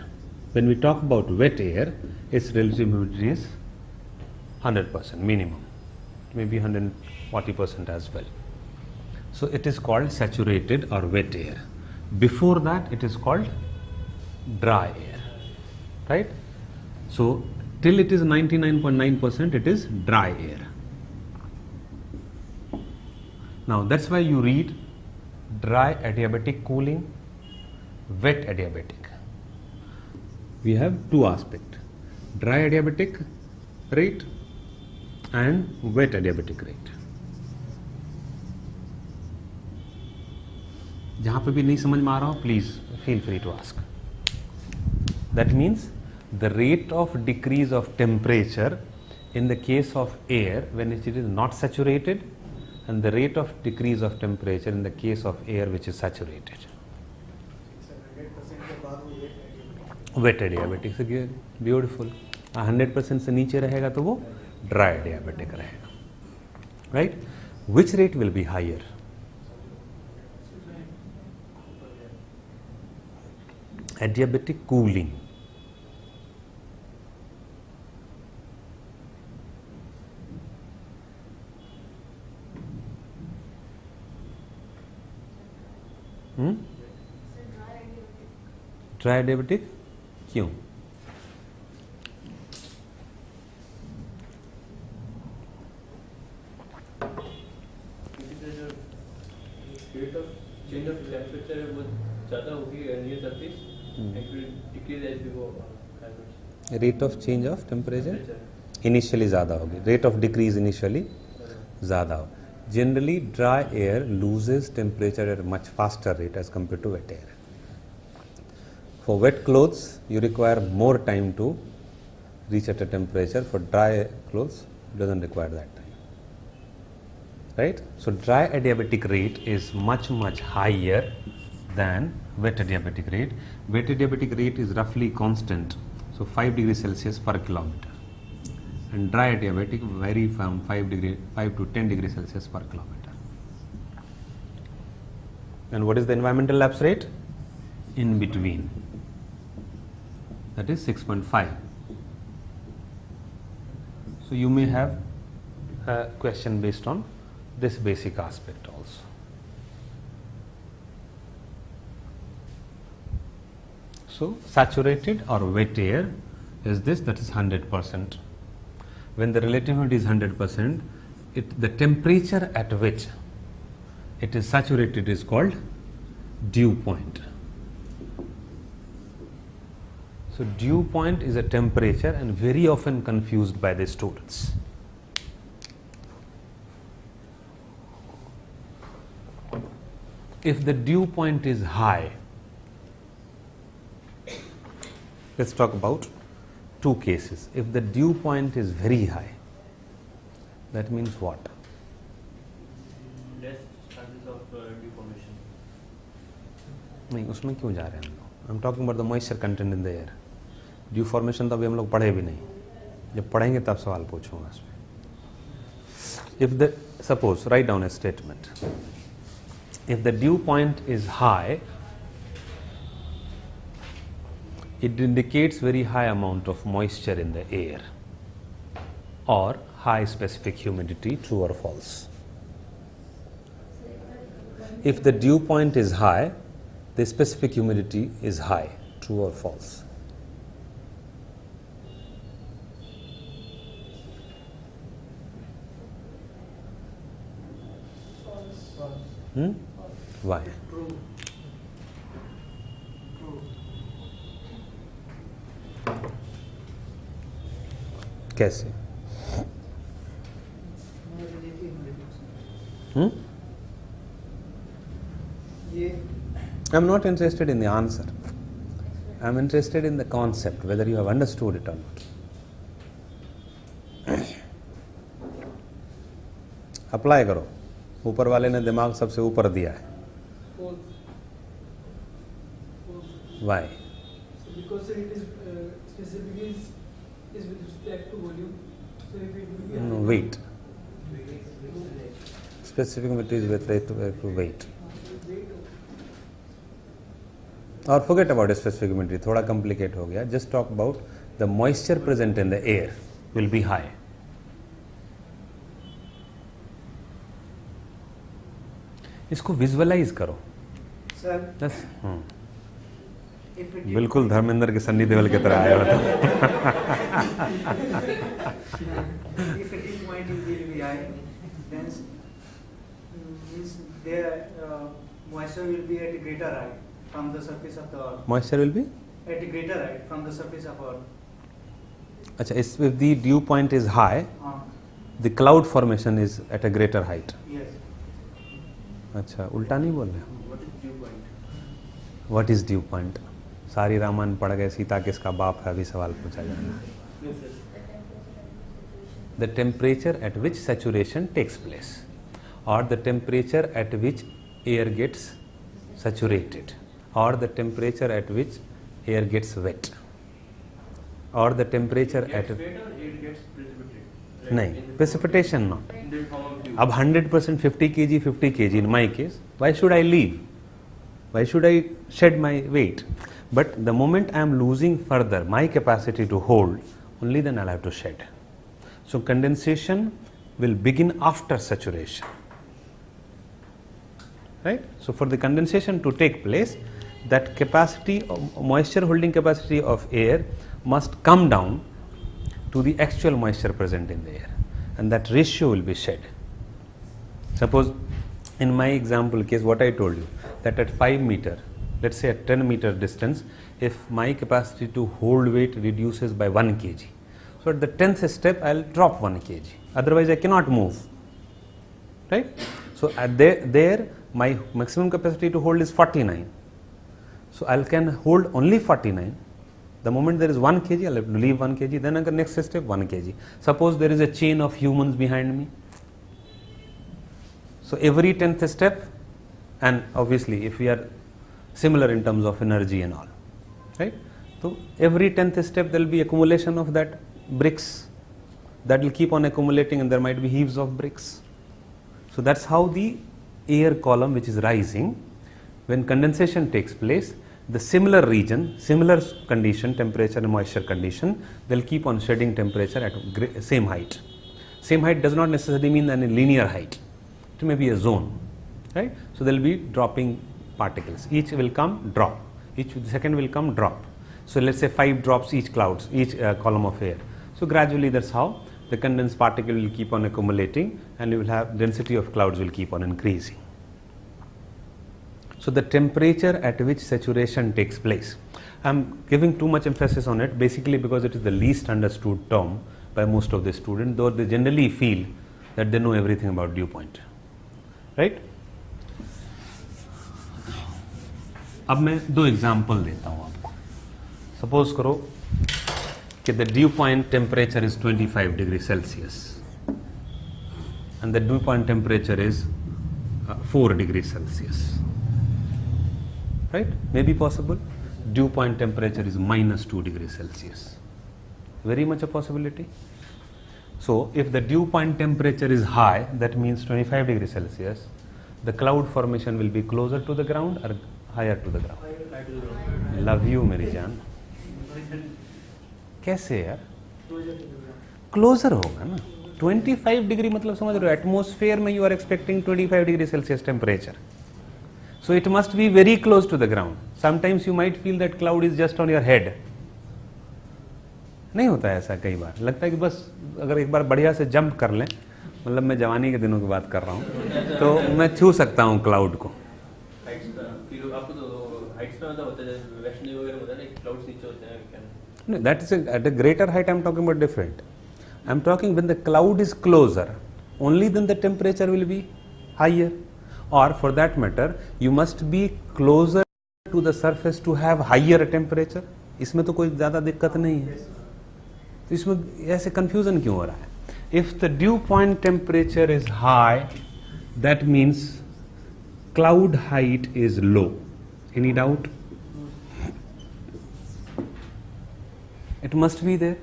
When we talk about wet air, its relative humidity is 100% minimum, maybe 140% as well. So it is called saturated or wet air. Before that, it is called dry air, right? So till it is 99.9%, it is dry air. Now that's why you read dry adiabatic cooling, wet adiabatic. We have two aspects, dry adiabatic rate and wet adiabatic rate. जहाँ पे भी नहीं समझ में आ रहा हो, please feel free to ask. That means the rate of decrease of temperature in the case of air when it is not saturated, and the rate of decrease of temperature in the case of air which is saturated. Wet adiabatic से beautiful. 100% से नीचे रहेगा तो वो dry adiabatic रहेगा, right? Which rate will be higher? Adiabatic cooling. Dry adiabatic क्यों? rate of change of temperature है वो ज़्यादा होगी near surface and it will decrease as we go higher. Rate of change of temperature initially ज़्यादा होगी, rate of decrease initially ज़्यादा हो. Generally, dry air loses temperature at a much faster rate as compared to wet air. For wet clothes, you require more time to reach at a temperature. For dry clothes, it doesn't require that time. Right? So, dry adiabatic rate is much higher than wet adiabatic rate. Wet adiabatic rate is roughly constant, so 5 degrees Celsius per kilometer. And dry adiabatic vary from 5 to 10 degrees Celsius per kilometer. And what is the environmental lapse rate? In between. That is 6.5. So you may have a question based on this basic aspect also. So saturated or wet air is this, that is 100%. When the relative humidity is 100%, the temperature at which it is saturated is called dew point. So dew point is a temperature and very often confused by the students. If the dew point is high, let's talk about two cases. If the dew point is very high, that means what? Less chances of dew formation. नहीं, उसमें क्यों जा रहे हैं हम लोग? I'm talking about the moisture content in the air. Dew formation तो अभी हम लोग पढ़े भी नहीं. जब पढ़ेंगे तब सवाल पूछूंगा इसमें. If the, suppose, write down a statement. If the dew point is high, it indicates very high amount of moisture in the air or high specific humidity, true or false. If the dew point is high, the specific humidity is high, true or false. Why? True. True. कैसे? No relative humidity. I'm not interested in the answer. I'm interested in the concept, whether you have understood it or not. Apply करो. ऊपर वाले ने दिमाग सबसे ऊपर दिया है. Why? So because it is specifically is with respect to volume. So if it will be No, weight. Specific material with respect to weight. Or forget about specific material. थोड़ा complicate हो गया. Just talk about the moisture present in the air will be high. इसको visualise करो. Sir, बस. if it बिल्कुल धर्मेंद्र के सन्नी देओल की तरह आया होता. if a dew point will be high, then means their moisture will be at a greater height from the surface of the earth. Moisture will be. At a greater height from the surface of earth. अच्छा, if the dew point is high, the cloud formation is at a greater height. Yes. अच्छा, उल्टा नहीं बोल रहे. What is dew point? What is dew point? सारी रामायण पढ़ गए, सीता किसका बाप है, अभी सवाल पूछा जाएगा. No, sir. The temperature at which saturation takes place, or the temperature at which air gets saturated, or the temperature at which air gets wet, or the temperature at Gets wet or it gets precipitated? नहीं, precipitation not. In the form of dew. अब 100% 50 kg 50 kg in my case, why should I leave? Why should I shed my weight? But the moment I am losing further my capacity to hold, only then I'll have to shed. So condensation will begin after saturation. Right? So for the condensation to take place, that capacity, moisture holding capacity of air must come down to the actual moisture present in the air, and that ratio will be shed. Suppose in my example case, what I told you, that at 5 meter, let's say at 10 meter distance, if my capacity to hold weight reduces by 1 kg, so at the 10th step I will drop 1 kg, otherwise I cannot move, right? So at there my maximum capacity to hold is 49, so I can hold only 49. The moment there is 1 kg, I will have to leave 1 kg, then the next step 1 kg. Suppose there is a chain of humans behind me, so every 10th step, and obviously if we are similar in terms of energy and all, right? So every 10th step there will be accumulation of that bricks, that will keep on accumulating, and there might be heaps of bricks. So that's how the air column which is rising, when condensation takes place, the similar region, similar condition, temperature and moisture condition, they'll keep on shedding temperature at same height. Same height does not necessarily mean any linear height. It may be a zone, right? So they'll be dropping particles. Each will come, drop. Each second will come, drop. So let's say 5 drops each clouds, each column of air. So gradually that's how the condensed particle will keep on accumulating, and you will have density of clouds will keep on increasing. So the temperature at which saturation takes place, I am giving too much emphasis on it basically because it is the least understood term by most of the students, though they generally feel that they know everything about dew point, right? अब मैं 2 example देता हूँ आपको. Suppose करो कि the dew point temperature is 25 degrees Celsius and the dew point temperature is 4 degrees Celsius. Right? May be possible. Dew point temperature is minus 2 degrees Celsius. Very much a possibility. So if the dew point temperature is high, that means 25 degrees Celsius, the cloud formation will be closer to the ground or higher to the ground. Love you, मेरी जान. कैसे यार? Closer होगा ना. 25 degree मतलब समझ रहे हो, एटमोस्फेयर में you are expecting 25 degree Celsius temperature. So it must be very close to the ground. Sometimes you might feel that cloud is just on your head. नहीं होता है ऐसा कई बार. लगता है कि बस अगर एक बार बढ़िया से जंप कर लें, मतलब मैं जवानी के दिनों की बात कर रहा हूँ, तो मैं छू सकता हूँ क्लाउड को. आपको तो हाइट्स में होता है, वैष्णो वगैरह होता है ना, क्लाउड्स नीचे होते हैं. No, that is at a greater height. I am talking about different. I am talking when the cloud is closer, only then the temperature will be higher. Or for that matter, you must be closer to the surface to have higher temperature. इसमें तो कोई ज़्यादा दिक्कत नहीं है, तो इसमें ऐसे confusion क्यों हो रहा है? If the dew point temperature is high, that means cloud height is low. Any doubt? It must be there.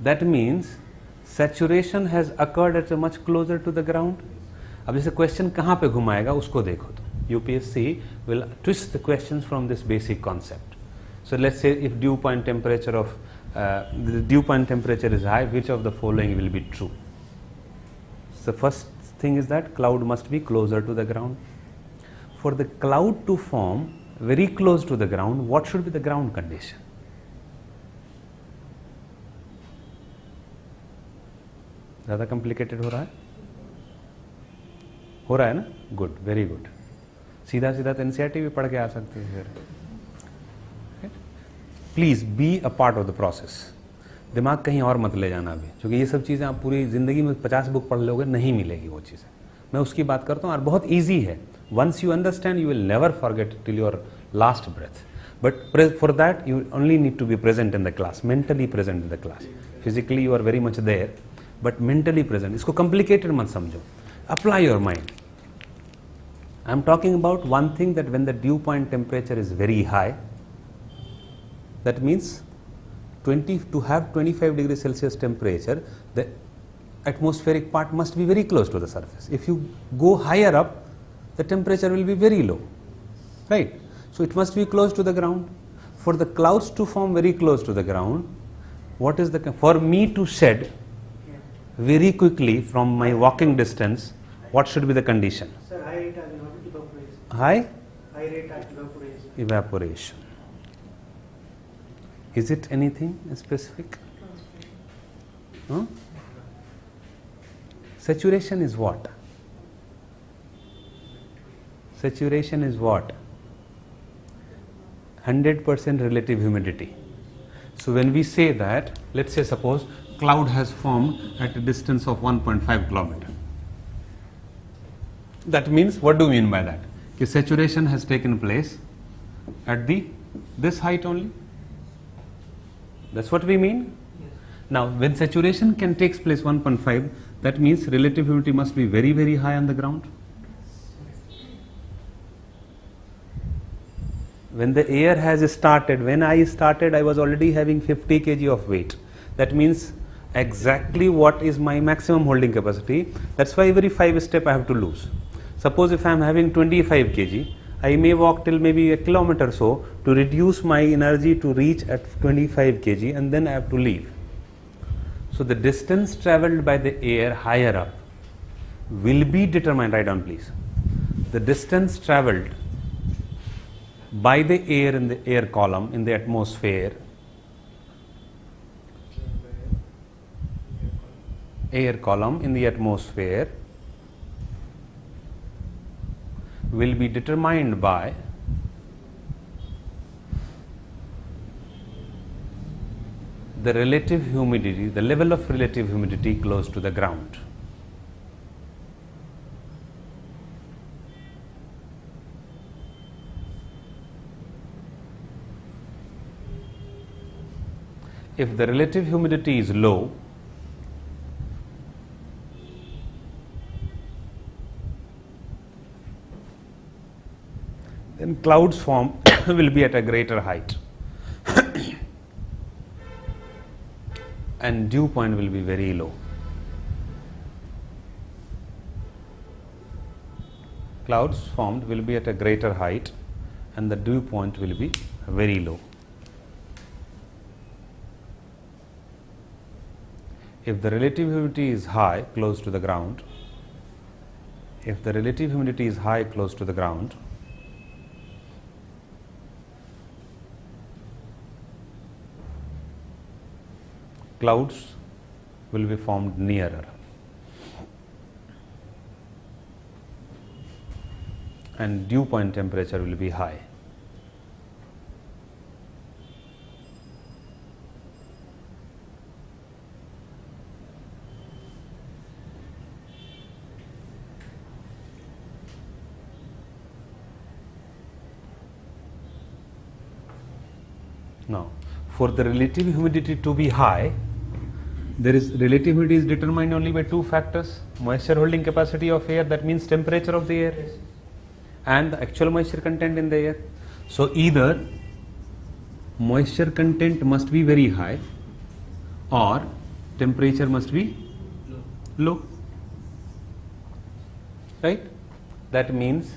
That means saturation has occurred at a much closer to the ground. अब जैसे question कहाँ पे घुमाएगा उसको देखो तो UPSC will twist the questions from this basic concept. So let's say if dew point temperature of the dew point temperature is high, which of the following will be true? So first thing is that cloud must be closer to the ground. For the cloud to form very close to the ground, what should be the ground condition? ज़्यादा complicated हो रहा है ना? Good, very good. सीधा सीधा तो NCERT भी पढ़ के आ सकते हैं फिर. Please be a part of the process. दिमाग कहीं और मत ले जाना अभी, क्योंकि ये सब चीज़ें आप पूरी ज़िंदगी में 50 बुक पढ़ लोगे नहीं मिलेगी वो चीज़ें. मैं उसकी बात करता हूँ और बहुत ईजी है. Once you understand you will never forget till your last breath. But for that you only need to be present in the class, mentally present in the class. Physically you are very much there but mentally present. इसको complicated मत समझो. Apply your mind. I am talking about one thing, that when the dew point temperature is very high, that means to have 25 degrees Celsius temperature, the atmospheric part must be very close to the surface. If you go higher up, the temperature will be very low, right? So it must be close to the ground. For the clouds to form very close to the ground, what is for me to shed very quickly from my walking distance, what should be the condition? Sir, high rate of evaporation. High Rate of evaporation. evaporation. Is it anything specific? Huh? Saturation is what? Saturation is what? 100% relative humidity. So when we say that, let's say suppose cloud has formed at a distance of 1.5 kilometer. That means, what do we mean by that? That saturation has taken place at this height only. That's what we mean. Yes. Now, when saturation can takes place 1.5, that means relative humidity must be very, very high on the ground. When the air has started, when I started, I was already having 50 kg of weight. That means exactly what is my maximum holding capacity. That's why every 5 steps I have to lose. Suppose if I am having 25 kg, I may walk till maybe a kilometer or so to reduce my energy to reach at 25 kg, and then I have to leave. So the distance travelled by the air higher up will be determined. Write down please. The distance travelled by the air in the air column in the atmosphere, will be determined by the relative humidity, the level of relative humidity close to the ground. If the relative humidity is low, then clouds form will be at a greater height and dew point will be very low. Clouds formed will be at a greater height and the dew point will be very low. If the relative humidity is high close to the ground, clouds will be formed nearer and dew point temperature will be high. Now, for the relative humidity to be high, there is relative humidity is determined only by two factors: moisture holding capacity of air, that means temperature of the air, and the actual moisture content in the air. So either moisture content must be very high or temperature must be low, right? That means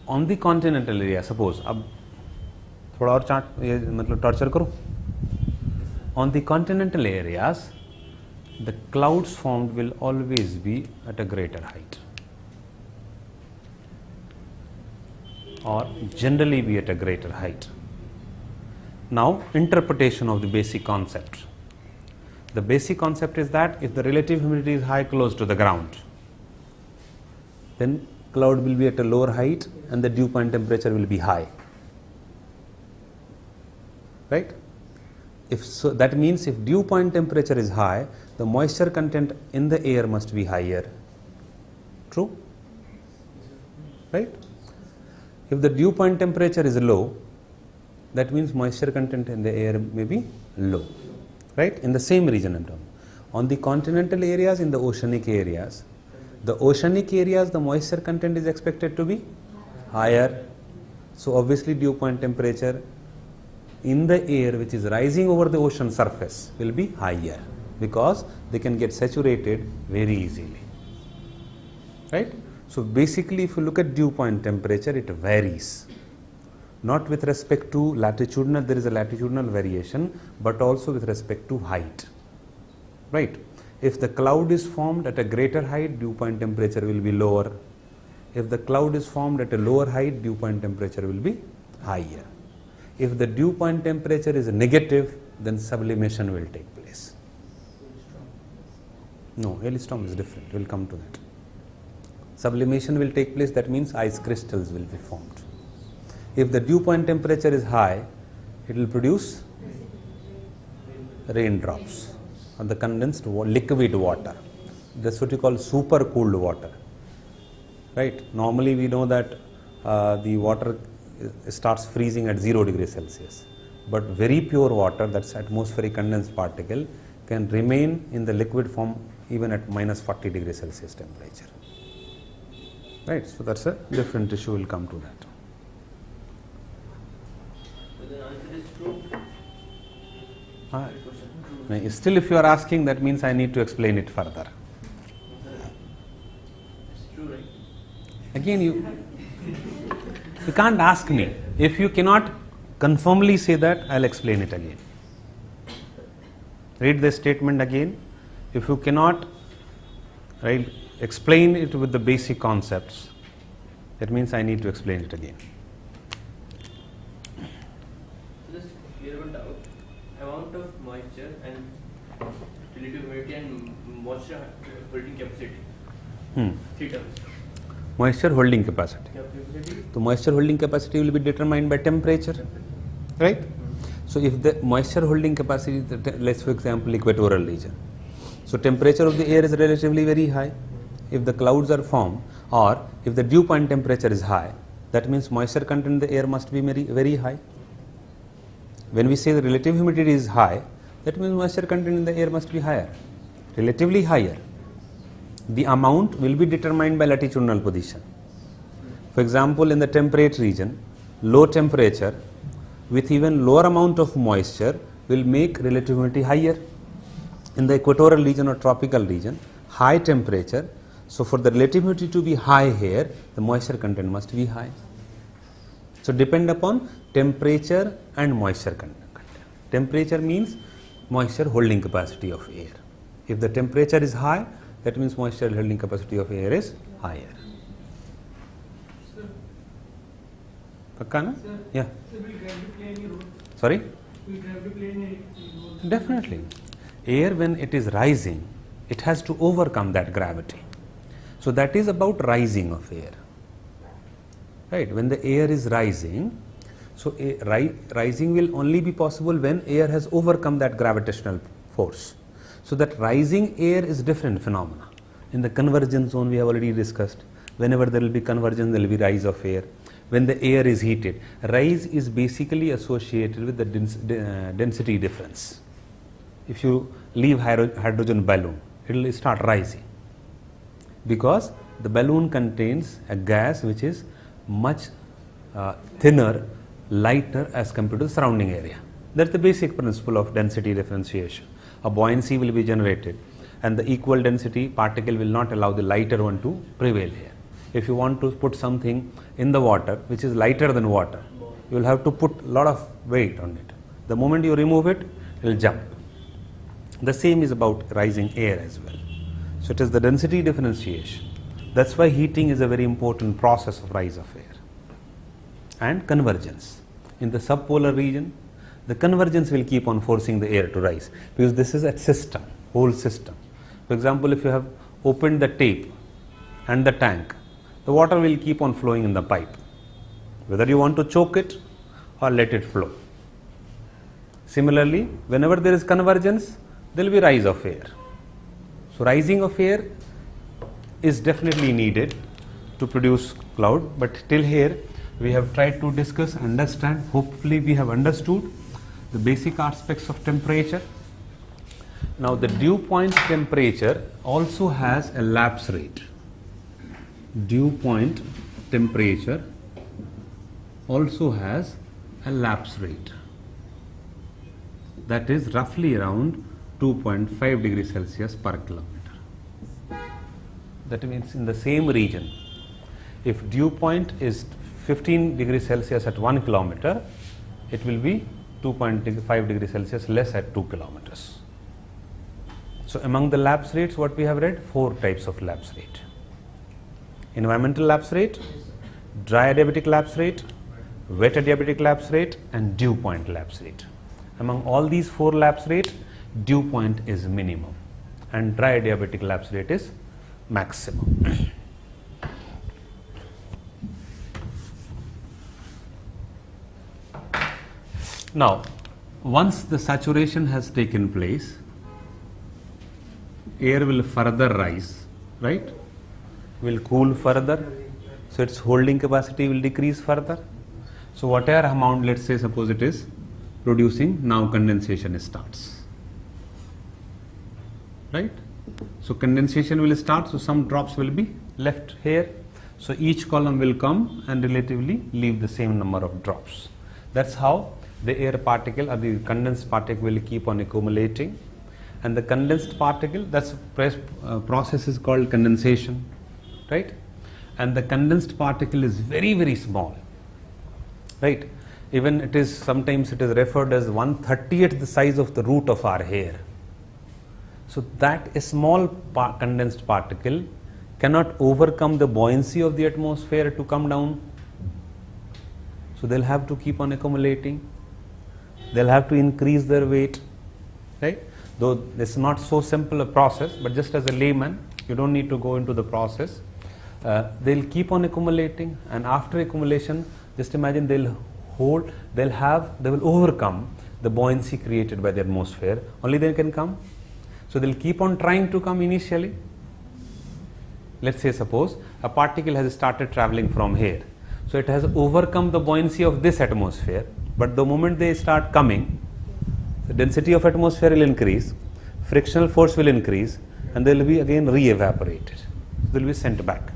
on the continental area, suppose अब थोड़ा और chart ये मतलब torture करो. On the continental areas, the clouds formed will always be at a greater height, or generally be at a greater height. Now, interpretation of the basic concept. The basic concept is that if the relative humidity is high close to the ground, then cloud will be at a lower height and the dew point temperature will be high, right? If so, that means if dew point temperature is high, the moisture content in the air must be higher. True? Right? If the dew point temperature is low, that means moisture content in the air may be low. Right? In the same region I'm talking. On the continental areas, in the oceanic areas, the moisture content is expected to be higher. So obviously dew point temperature in the air which is rising over the ocean surface will be higher, because they can get saturated very easily, right? So basically, if you look at dew point temperature, it varies, not with respect to latitudinal, there is a latitudinal variation, but also with respect to height, right? If the cloud is formed at a greater height, dew point temperature will be lower. If the cloud is formed at a lower height, dew point temperature will be higher. If the dew point temperature is negative, then sublimation will take place. No, hailstorm is different. We will come to that. Sublimation will take place, that means ice crystals will be formed. If the dew point temperature is high, it will produce raindrops on the condensed liquid water. That's what you call super cooled water. Right? Normally we know that the water starts freezing at 0 degrees Celsius, but very pure water, that's atmospheric condensed particle, can remain in the liquid form even at minus 40 degrees Celsius temperature. Right, so that's a different issue, we'll come to that. So the answer is true. Still, if you are asking, that means I need to explain it further. It's true, right? Again, you can't ask me. If you cannot confirmly say that, I'll explain it again. Read the statement again. If you cannot explain it with the basic concepts, that means I need to explain it again. So just clear one doubt. Amount of moisture and relative humidity and moisture holding capacity. 3 terms. Moisture holding capacity. Capacity. So moisture holding capacity will be determined by temperature, right? So if the moisture holding capacity, let's for example equatorial region. So temperature of the air is relatively very high. If the clouds are formed, or if the dew point temperature is high, that means moisture content in the air must be very, very high. When we say the relative humidity is high, that means moisture content in the air must be higher, relatively higher. The amount will be determined by latitudinal position. For example, in the temperate region, low temperature with even lower amount of moisture will make relative humidity higher. In the equatorial region or tropical region, high temperature, so for the relative humidity to be high here, the moisture content must be high. So depend upon temperature and moisture content. Temperature means moisture holding capacity of air. If the temperature is high, that means moisture holding capacity of air is higher. Pakka na? Sir, Yeah. so will gravity play any role? Sorry? Will gravity play any role? Definitely. Air, when it is rising, it has to overcome that gravity. So that is about rising of air. Right? When the air is rising, so rising will only be possible when air has overcome that gravitational force. So that rising air is different phenomena. In the convergence zone we have already discussed. Whenever there will be convergence, there will be rise of air. when the air is heated. Rise is basically associated with the density difference. If you leave hydrogen balloon, it will start rising because the balloon contains a gas which is much thinner, lighter as compared to the surrounding area. That's the basic principle of density differentiation. A buoyancy will be generated and the equal density particle will not allow the lighter one to prevail here. If you want to put something in the water which is lighter than water, you will have to put a lot of weight on it. The moment you remove it, it will jump. The same is about rising air as well. So it is the density differentiation. That's why heating is a very important process of rise of air. And convergence. In the subpolar region, the convergence will keep on forcing the air to rise because this is a system, whole system. For example, if you have opened the tape and the tank, the water will keep on flowing in the pipe, whether you want to choke it or let it flow. Similarly, whenever there is convergence, there will be rise of air. So rising of air is definitely needed to produce cloud, but till here we have tried to discuss, understand, hopefully we have understood the basic aspects of temperature. Now the dew point temperature also has a lapse rate. Dew point temperature also has a lapse rate, that is roughly around 2.5 degrees Celsius per kilometer. That means in the same region, if dew point is 15 degrees Celsius at 1 kilometer, it will be 2.5 degrees Celsius less at 2 kilometers. So among the lapse rates, what we have read, 4 types of lapse rate. Environmental lapse rate, dry adiabatic lapse rate, wet adiabatic lapse rate, and dew point lapse rate. Among all these 4 lapse rates, dew point is minimum and dry adiabatic lapse rate is maximum. Now, once the saturation has taken place, air will further rise, right? Will cool further, so its holding capacity will decrease further. So whatever amount, let's say suppose it is producing, now condensation starts, right? So condensation will start, so some drops will be left here. So each column will come and relatively leave the same number of drops. That's how the air particle or the condensed particle will keep on accumulating, and the condensed particle, that's process is called condensation, right? And the condensed particle is very, very small, right? Even it is, sometimes it is referred as 1/30th the size of the root of our hair. So that a small condensed particle cannot overcome the buoyancy of the atmosphere to come down. So they'll have to keep on accumulating. They'll have to increase their weight, right? Though it's not so simple a process, but just as a layman, you don't need to go into the process. They'll keep on accumulating, and after accumulation, just imagine they will overcome the buoyancy created by the atmosphere. Only they can come. So they'll keep on trying to come initially. Let's say suppose a particle has started traveling from here. So it has overcome the buoyancy of this atmosphere, but the moment they start coming, the density of atmosphere will increase, frictional force will increase, and they will be again re-evaporated. They will be sent back.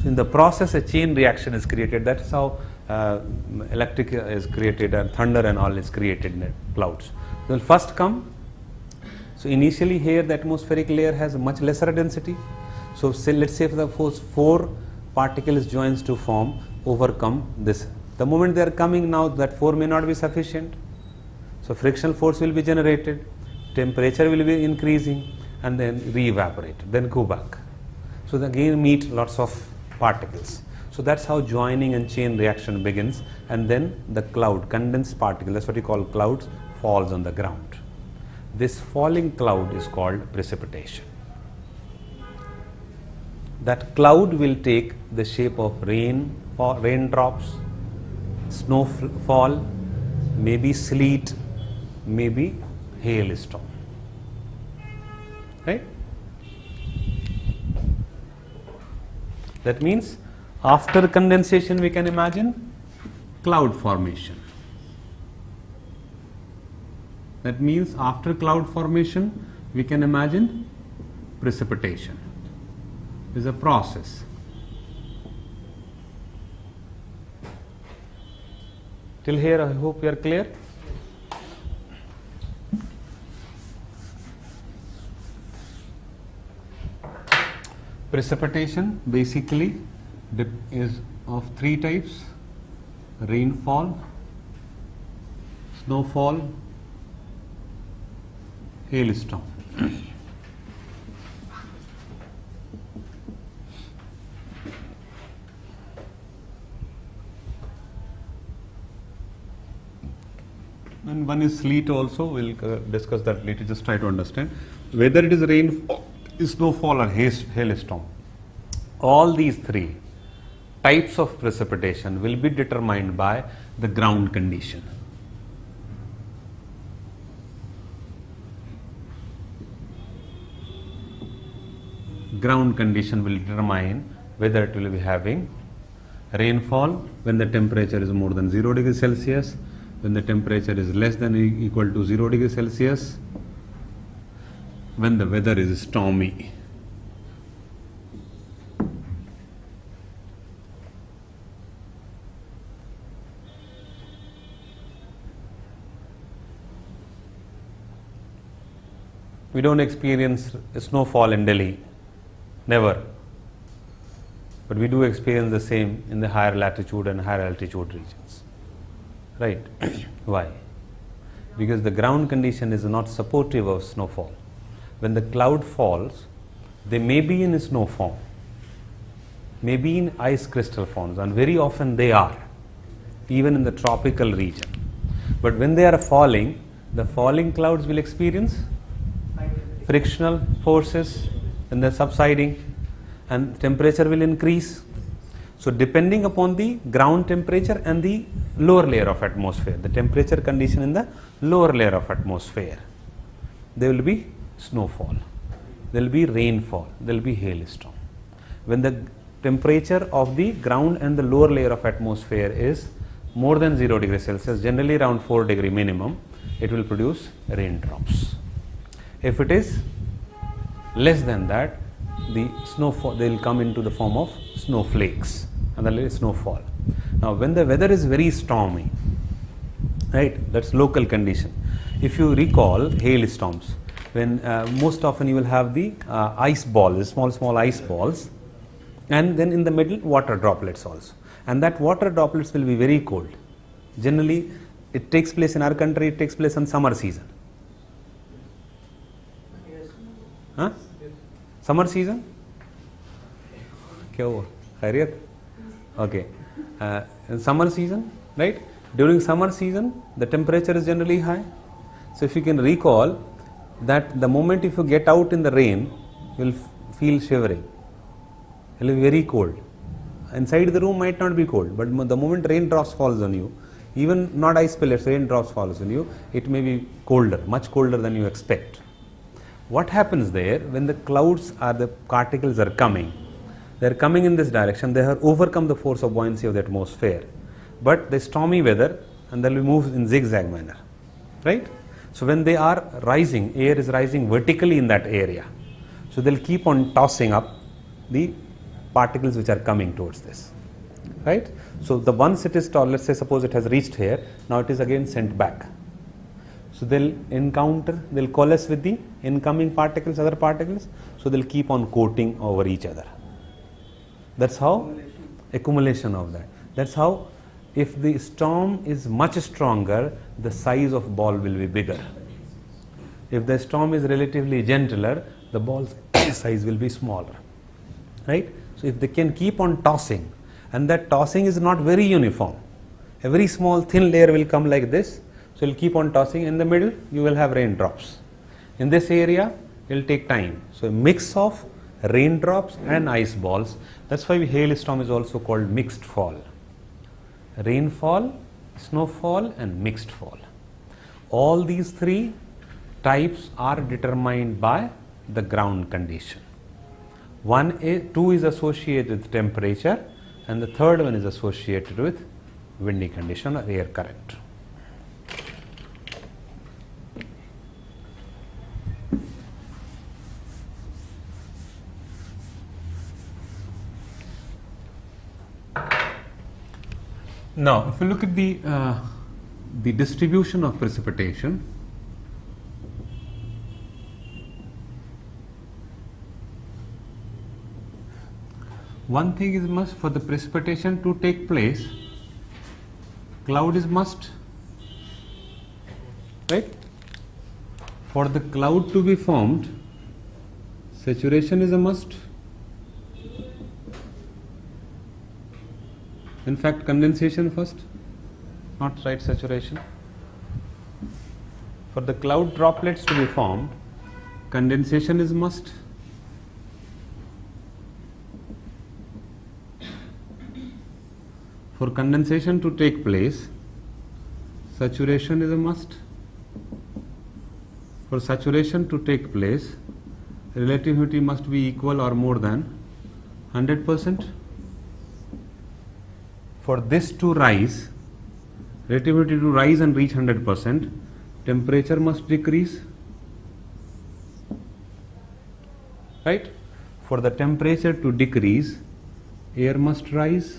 So in the process, a chain reaction is created. That's how electric is created, and thunder and all is created in the clouds. They will first come. So initially here the atmospheric layer has a much lesser density. So say, let's say for the 4 particles joins to form, overcome this. The moment they are coming now, that 4 may not be sufficient. So frictional force will be generated, temperature will be increasing, and then re-evaporate, then go back. So they again meet lots of particles. So that's how joining and chain reaction begins, and then the cloud, condensed particle, that's what we call clouds, falls on the ground. This falling cloud is called precipitation. That cloud will take the shape of raindrops, snowfall, maybe sleet, maybe hailstorm, right? That means After condensation, we can imagine cloud formation. That means after cloud formation, we can imagine precipitation. Is a process. Till here, I hope we are clear. Precipitation basically is of three types: rainfall, snowfall, hailstorm. And one is sleet also. We'll discuss that later. Just try to understand whether it is rain, snowfall, or hailstorm. All these three types of precipitation will be determined by the ground condition. Ground condition will determine whether it will be having rainfall when the temperature is more than 0 degrees Celsius, when the temperature is less than or equal to 0 degrees Celsius, when the weather is stormy. We don't experience snowfall in Delhi, never. But we do experience the same in the higher latitude and higher altitude regions. Right? Why? Because the ground condition is not supportive of snowfall. When the cloud falls, they may be in snow form, may be in ice crystal forms, and very often they are, even in the tropical region. But when they are falling, the falling clouds will experience frictional forces and they're subsiding, and temperature will increase. So depending upon the ground temperature and the lower layer of atmosphere, the temperature condition in the lower layer of atmosphere, there will be snowfall, there will be rainfall, there will be hailstorm. When the temperature of the ground and the lower layer of atmosphere is more than 0 degrees Celsius, generally around 4 degree minimum, it will produce raindrops. If it is less than that, the snowfall, they will come into the form of snowflakes and the snowfall. Now when the weather is very stormy, right, that's local condition. If you recall hailstorms, when most often you will have the ice balls, small ice balls, and then in the middle water droplets also, and that water droplets will be very cold. Generally it takes place in our country, it takes place in summer season. Huh? Summer season? क्या हुआ? खैरियत? Okay. In summer season, right? During summer season, the temperature is generally high. So if you can recall that the moment if you get out in the rain, you will feel shivering. It will be very cold. Inside the room might not be cold, but the moment raindrops falls on you, even not ice pellets, raindrops falls on you, it may be colder, much colder than you expect. What happens there when the clouds or the particles are coming? They are coming in this direction, they have overcome the force of buoyancy of the atmosphere. But the stormy weather, and they will move in zigzag manner, right? So when they are rising, air is rising vertically in that area. So they will keep on tossing up the particles which are coming towards this, right? So the once it is tall, let's say suppose it has reached here, now it is again sent back. So they'll encounter, they'll coalesce with the incoming particles, other particles, so they'll keep on coating over each other. That's how accumulation of that. That's how if the storm is much stronger, the size of ball will be bigger. If the storm is relatively gentler, the ball's size will be smaller, right? So if they can keep on tossing, and that tossing is not very uniform, a very small thin layer will come like this. So, you will keep on tossing. In the middle, you will have raindrops. In this area, it will take time. So, a mix of raindrops and ice balls. That's why hailstorm is also called mixed fall. Rainfall, snowfall, and mixed fall. All these three types are determined by the ground condition. Two is associated with temperature, and the third one is associated with windy condition or air current. Now, if you look at the distribution of precipitation, one thing is must for the precipitation to take place, cloud is must, right? For the cloud to be formed, saturation is a must. In fact, condensation first, not right saturation. For the cloud droplets to be formed, condensation is must. For condensation to take place, saturation is a must. For saturation to take place, relative humidity must be equal or more than 100%. For this to rise, relative humidity to rise and reach 100%, temperature must decrease, right? For the temperature to decrease, air must rise.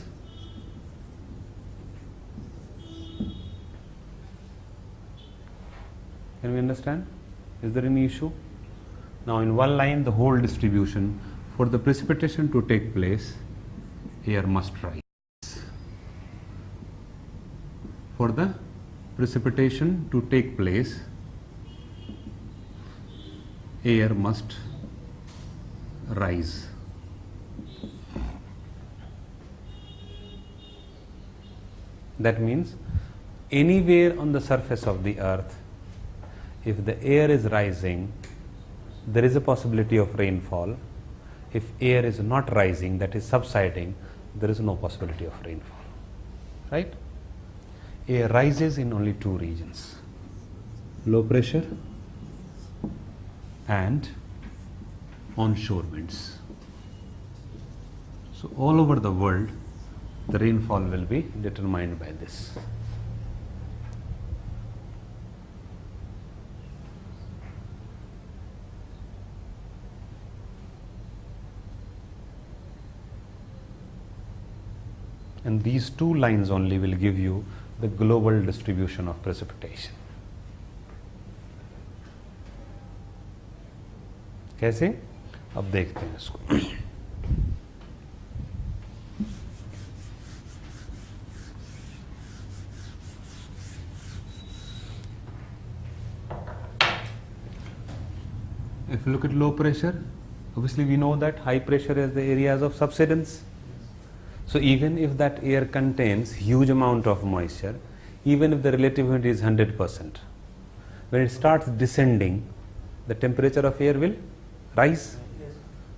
Can we understand? Is there any issue? Now in one line, the whole distribution, for the precipitation to take place, air must rise. For the precipitation to take place, air must rise. That means anywhere on the surface of the earth, if the air is rising, there is a possibility of rainfall. If air is not rising, that is subsiding, there is no possibility of rainfall, right? Air rises in only two regions, low pressure and onshore winds. So all over the world, the rainfall will be determined by this. And these two lines only will give you the global distribution of precipitation. कैसे? अब देखते हैं इसको. If you look at low pressure, obviously we know that high pressure is the areas of subsidence. So even if that air contains huge amount of moisture, even if the relative humidity is 100%, when it starts descending, the temperature of air will rise.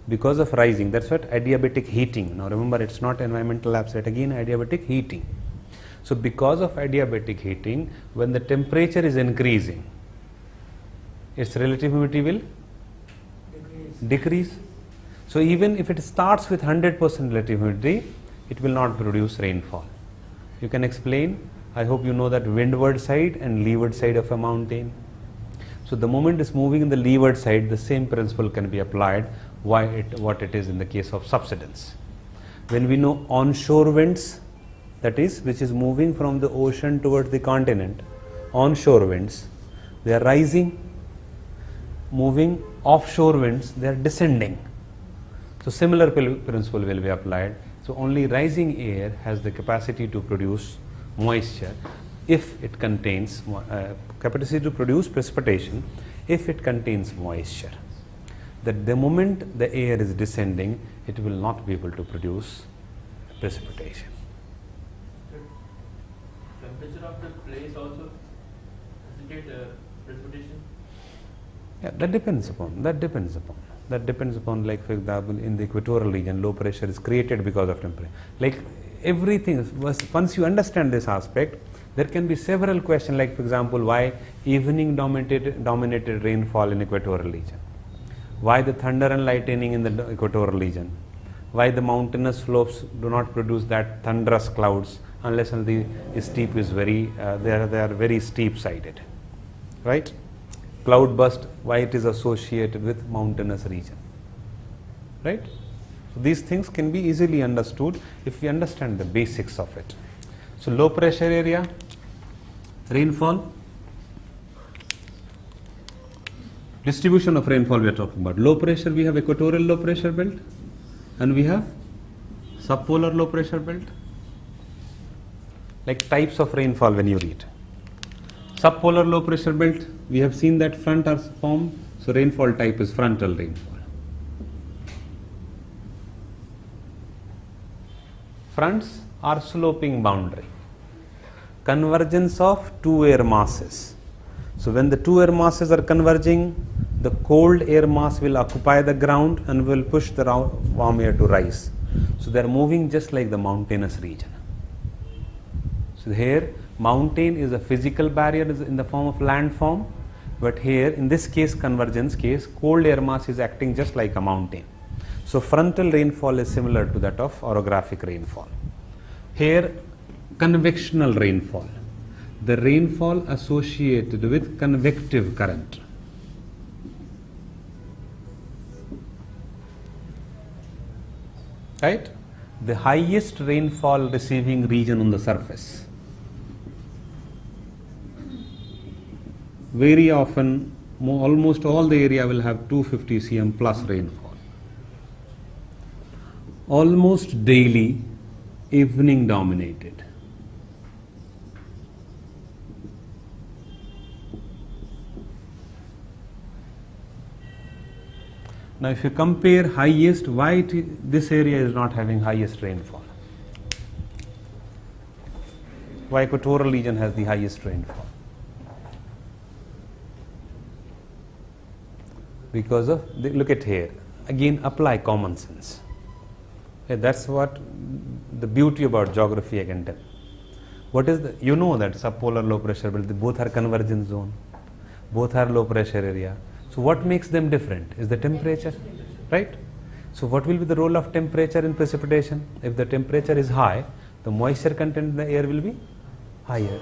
Because of rising, that's what adiabatic heating. Now remember, it's not environmental upset, again adiabatic heating. So because of adiabatic heating, when the temperature is increasing, its relative humidity will decrease. So even if it starts with 100% relative humidity, it will not produce rainfall. You can explain. I hope you know that windward side and leeward side of a mountain. So the moment it's moving in the leeward side, the same principle can be applied what it is in the case of subsidence. When we know onshore winds, that is, which is moving from the ocean towards the continent, onshore winds, they are rising. Moving offshore winds, they are descending. So similar principle will be applied. So only rising air has the capacity to produce moisture if it contains capacity to produce precipitation if it contains moisture. That the moment the air is descending, it will not be able to produce precipitation. Temperature of the place also facilitate precipitation? Yeah, that depends upon. That depends upon, like for example, in the equatorial region, low pressure is created because of temperature. Like everything, once you understand this aspect, there can be several questions, like for example, why evening dominated rainfall in equatorial region? Why the thunder and lightning in the equatorial region? why the mountainous slopes do not produce that thunderous clouds unless the steep is very, they are very steep sided, right? Cloud burst, why it is associated with mountainous region, right? So these things can be easily understood if we understand the basics of it. So low pressure area, rainfall, distribution of rainfall we are talking about. Low pressure, we have equatorial low pressure belt and we have subpolar low pressure belt. Like types of rainfall when you read. Subpolar low pressure belt, we have seen that front are formed, so rainfall type is frontal rainfall. Fronts are sloping boundary. Convergence of two air masses. So when the two air masses are converging, the cold air mass will occupy the ground and will push the warm air to rise. So they are moving just like the mountainous region. So here mountain is a physical barrier in the form of landform, but here in this case, convergence case, cold air mass is acting just like a mountain. So frontal rainfall is similar to that of orographic rainfall. Here convectional rainfall, the rainfall associated with convective current. Right? The highest rainfall receiving region on the surface. Very often, almost all the area will have 250 cm plus rainfall. Almost daily, evening dominated. Now if you compare highest, why this area is not having highest rainfall? Why equatorial region has the highest rainfall? Because of, look at here, again apply common sense. That's what the beauty about geography I can tell. What is the, you know that subpolar low pressure belt, both are convergence zone, both are low pressure area. So what makes them different is the temperature, right? So what will be the role of temperature in precipitation? If the temperature is high, the moisture content in the air will be higher.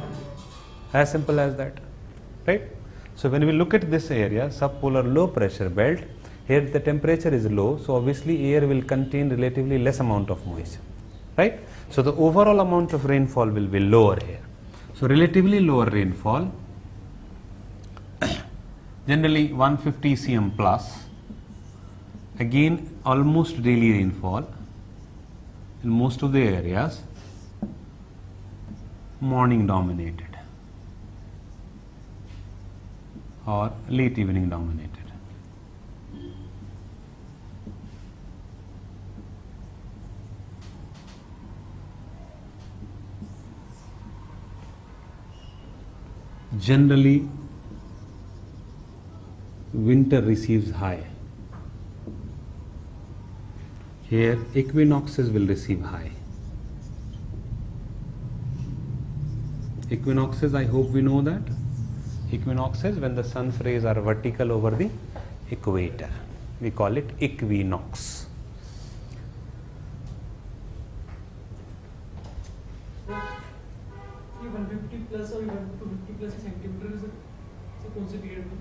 As simple as that, right? So when we look at this area, subpolar low pressure belt, here the temperature is low, so obviously air will contain relatively less amount of moisture, right? So the overall amount of rainfall will be lower here. So relatively lower rainfall, generally 150 cm plus, again almost daily rainfall in most of the areas, morning dominated or late evening dominated. Generally winter receives high. Here equinoxes will receive high. Equinoxes, I hope we know that. Equinoxes, when the sun's rays are vertical over the equator, we call it equinox. Even 50 plus or even 250 plus centimeters is कौन से period में?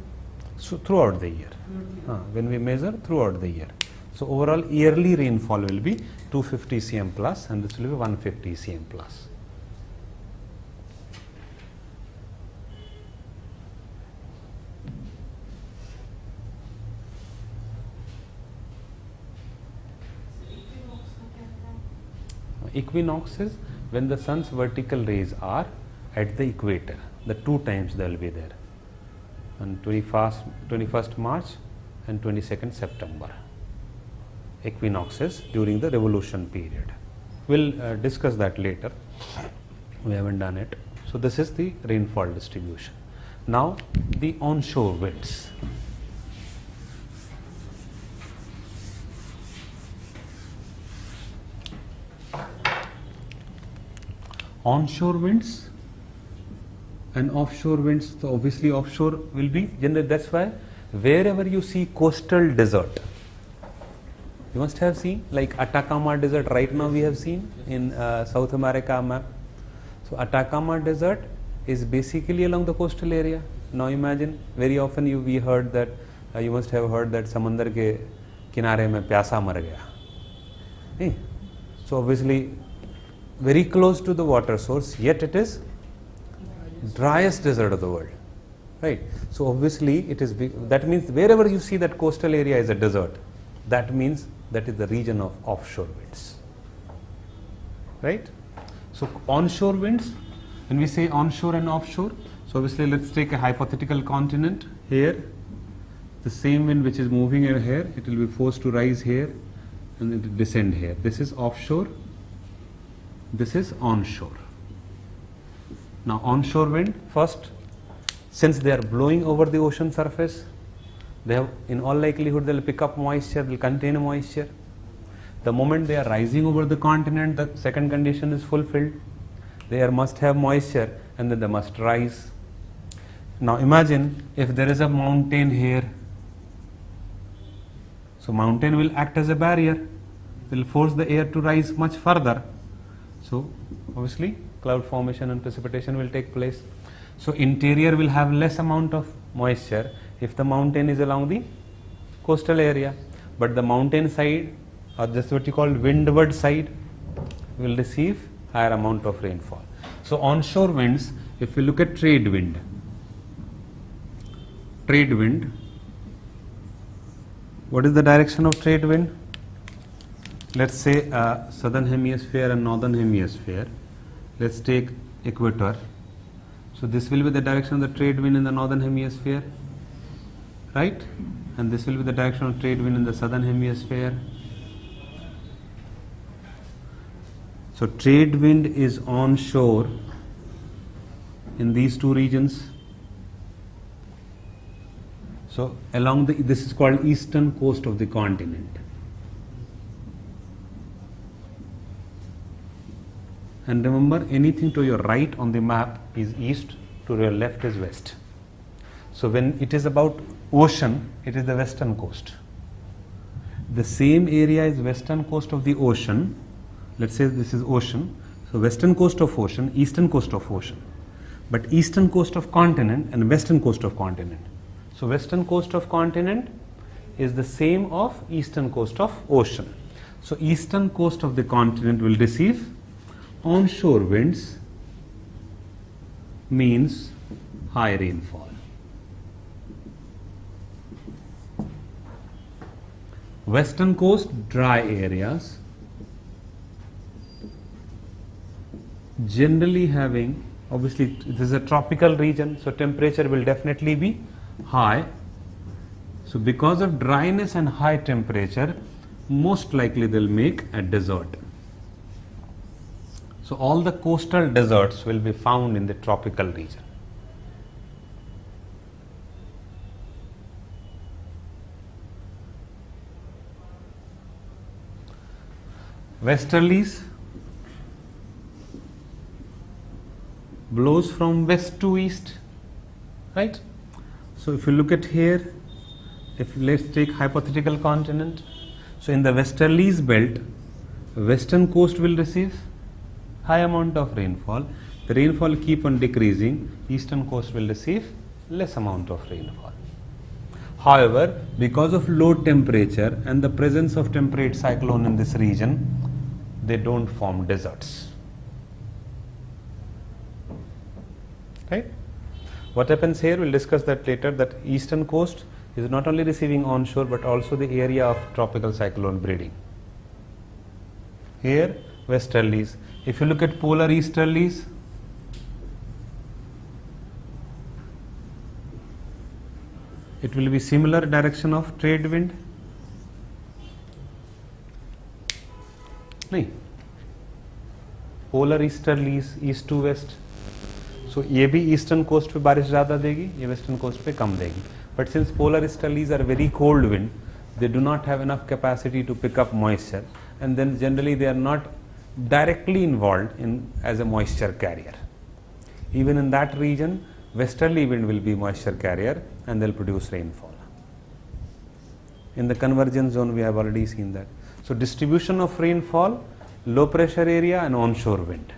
So throughout the year, when we measure throughout the year. So overall yearly rainfall will be 250 cm plus and this will be 150 cm plus. Equinox is when the sun's vertical rays are at the equator. The two times they will be there. On 21st March and 22nd September. Equinoxes during the revolution period. We'll discuss that later. We haven't done it. So this is the rainfall distribution. Now the onshore winds. Onshore winds and offshore winds. So obviously offshore will be generally, that's why wherever you see coastal desert, You must have seen, like Atacama Desert right now we have seen in South America map. So Atacama Desert is basically along the coastal area. Now imagine, very often we heard that, you must have heard that समंदर के किनारे में प्यासा मर गया. नहीं? So obviously very close to the water source, yet it is driest desert of the world. Right? So obviously it is that means wherever you see that coastal area is a desert, that means that is the region of offshore winds. Right? So onshore winds, when we say onshore and offshore, so obviously let's take a hypothetical continent here. The same wind which is moving here, it will be forced to rise here and it will descend here. This is offshore, this is onshore. Now onshore wind, first, since they are blowing over the ocean surface, they have, in all likelihood, they will pick up moisture, will contain moisture. The moment they are rising over the continent, the second condition is fulfilled. They must have moisture and then they must rise. Now imagine if there is a mountain here. So mountain will act as a barrier, will force the air to rise much further. So obviously cloud formation and precipitation will take place. So interior will have less amount of moisture if the mountain is along the coastal area, but the mountain side, or just what you call windward side, will receive higher amount of rainfall. So onshore winds, if we look at trade wind, what is the direction of trade wind? Let's say southern hemisphere and northern hemisphere. Let's take equator. So this will be the direction of the trade wind in the northern hemisphere, right? And this will be the direction of trade wind in the southern hemisphere. So trade wind is onshore in these two regions. So along this is called eastern coast of the continent. And remember, anything to your right on the map is east, to your left is west. So when it is about ocean, it is the western coast. The same area is western coast of the ocean. Let's say this is ocean. So western coast of ocean, eastern coast of ocean. But eastern coast of continent and western coast of continent. So western coast of continent is the same of eastern coast of ocean. So eastern coast of the continent will receive onshore winds, means high rainfall. Western coast, dry areas, generally having, obviously this is a tropical region, so temperature will definitely be high. So because of dryness and high temperature, most likely they'll make a desert. So all the coastal deserts will be found in the tropical region. Westerlies blows from west to east, right? So if you look at here, let's take hypothetical continent. So in the westerlies belt, western coast will receive high amount of rainfall. The rainfall keep on decreasing. Eastern coast will receive less amount of rainfall. However, because of low temperature and the presence of temperate cyclone in this region, they don't form deserts. Right? What happens here, we'll discuss that later, that eastern coast is not only receiving onshore but also the area of tropical cyclone breeding. Here, westerlies. If you look at polar easterlies, it will be similar direction of trade wind. नहीं, polar easterlies, east to west. So ये भी eastern coast पे बारिश ज़्यादा देगी, ये western coast पे कम देगी. But since polar easterlies are very cold wind, they do not have enough capacity to pick up moisture, and then generally they are not directly involved in as a moisture carrier. Even in that region, westerly wind will be moisture carrier and they'll produce rainfall. In the convergence zone, we have already seen that. So distribution of rainfall, low pressure area and onshore wind.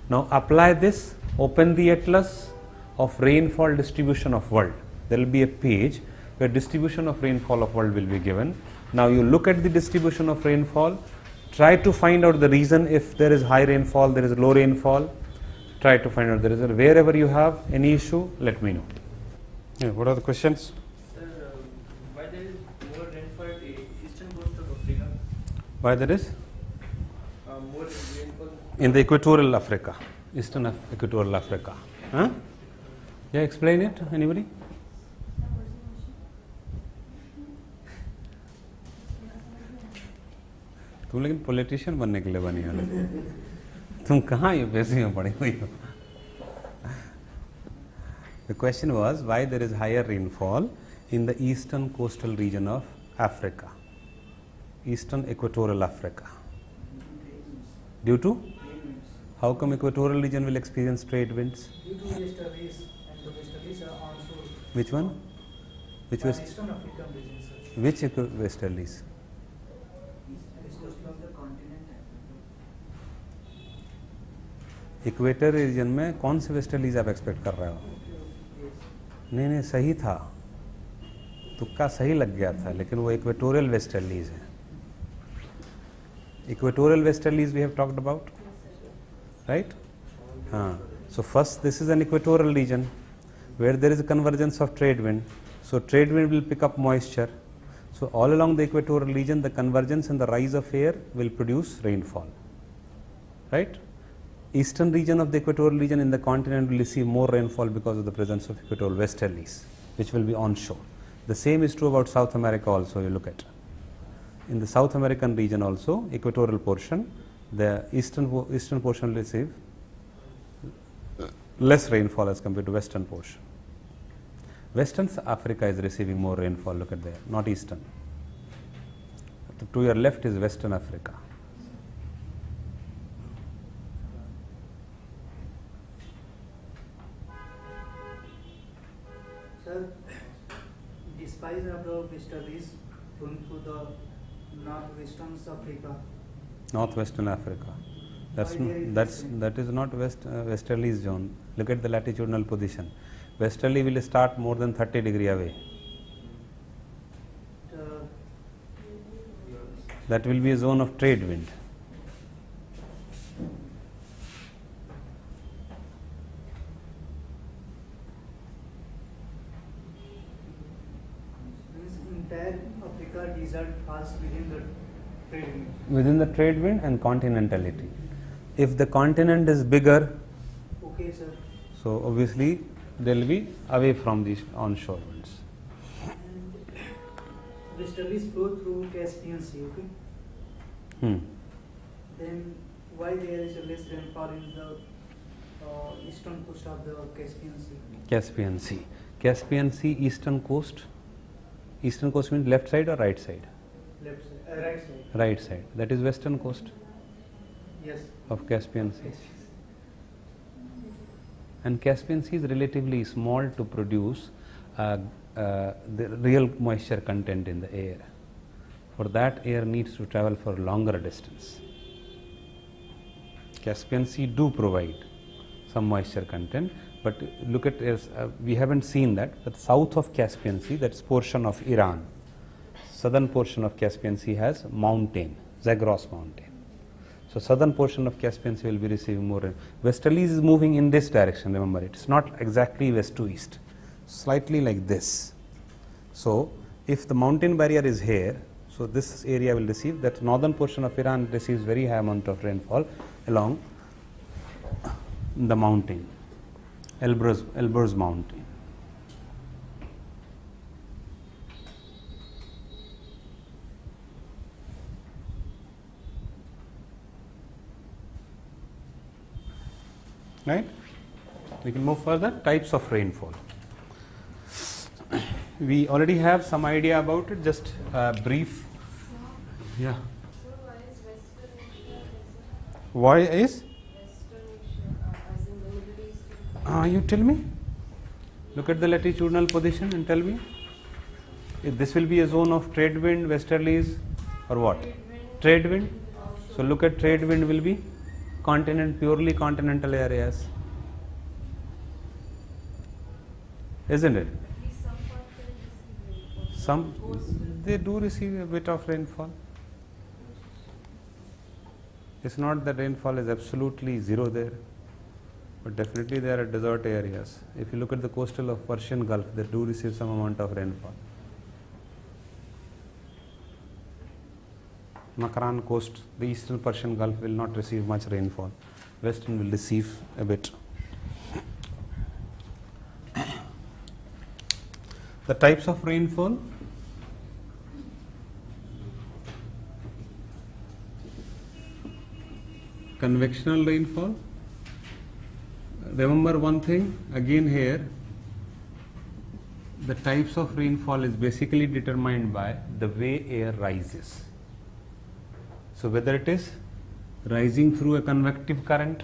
Now apply this, open the atlas of rainfall distribution of world. There will be a page where distribution of rainfall of world will be given. Now you look at the distribution of rainfall, try to find out the reason. If there is high rainfall, there is low rainfall, try to find out the reason. Wherever you have any issue, let me know. Yeah, what are the questions? Sir, why there is more rainfall at the eastern coast of Africa? Why there is? More rainfall. In the equatorial Africa, eastern equatorial Africa. Huh? Yeah, explain it. Anybody? तुम लेकिन politician बनने के लिए बनी हो, तुम कहाँ UPSC में पढ़ी हुई हो? The question was why there is higher rainfall in the eastern coastal region of Africa, eastern equatorial Africa. Due to? How come equatorial region will experience trade winds? Due to westerlies, and the westerlies are also. Which one? Which was? Eastern African region, sir. Which westerlies? East coast of the continent. Equator region में कौन से westerlies आप expect कर रहे हो? नहीं नहीं, सही था, तुक्का सही लग गया था, लेकिन वो इक्वेटोरियल वेस्टर्लीज है. Equatorial westerlies we have talked about, right? हाँ. So first, this is an equatorial region where there is a convergence of trade wind. So trade wind will pick up moisture. So all along the equatorial region, the convergence and the rise of air will produce rainfall, right? Eastern region of the equatorial region in the continent will receive more rainfall because of the presence of equatorial westerlies, which will be onshore. The same is true about South America also. You look at in the South American region also, equatorial portion, the eastern portion will receive less rainfall as compared to western portion. Western Africa is receiving more rainfall. Look at there, not eastern. To your left is Western Africa. Sir, despite of the westerlies going through the northwestern Africa. Northwestern Africa. That is not westerly zone. Look at the latitudinal position. Westerly will start more than 30 degree away. That will be a zone of trade wind. Means entire Africa desert falls within the trade wind. Within the trade wind and continentality. If the continent is bigger, Okay, sir. so obviously they will be away from these onshore winds. Westerlies flow through Caspian Sea, okay? Then why there is a less rainfall in the eastern coast of the Caspian Sea? Caspian Sea. Caspian Sea eastern coast. Eastern coast means left side or right side? Left side, right side. Right side. That is western coast Yes. of Caspian Sea. And Caspian Sea is relatively small to produce the real moisture content in the air. For that, air needs to travel for longer distance. Caspian Sea do provide some moisture content, but look at we haven't seen that. But south of Caspian Sea, that's portion of Iran, southern portion of Caspian Sea has mountain, Zagros mountain. So southern portion of Caspian Sea will be receiving more rain. Westerlies is moving in this direction, remember, it's not exactly west to east, slightly like this. So if the mountain barrier is here, so this area will receive, that northern portion of Iran receives very high amount of rainfall along the mountain, Elburz mountain. Right? We can move further. Types of rainfall. We already have some idea about it, just brief. Yeah. So why is Western Asia? Why is? Western Asia, as in the Middle East? You tell me. Look at the latitudinal position and tell me. If this will be a zone of trade wind, westerlies, or what? Trade wind. So look at trade wind will be purely continental areas, isn't it? Some parts will receive rainfall. Some they do receive a bit of rainfall. It's not that rainfall is absolutely zero there, but definitely there are desert areas. If you look at the coastal of Persian Gulf, they do receive some amount of rainfall. Makran coast, the eastern Persian Gulf will not receive much rainfall. Western will receive a bit. The types of rainfall. Convectional rainfall. Remember one thing again here, the types of rainfall is basically determined by the way air rises. So whether it is rising through a convective current,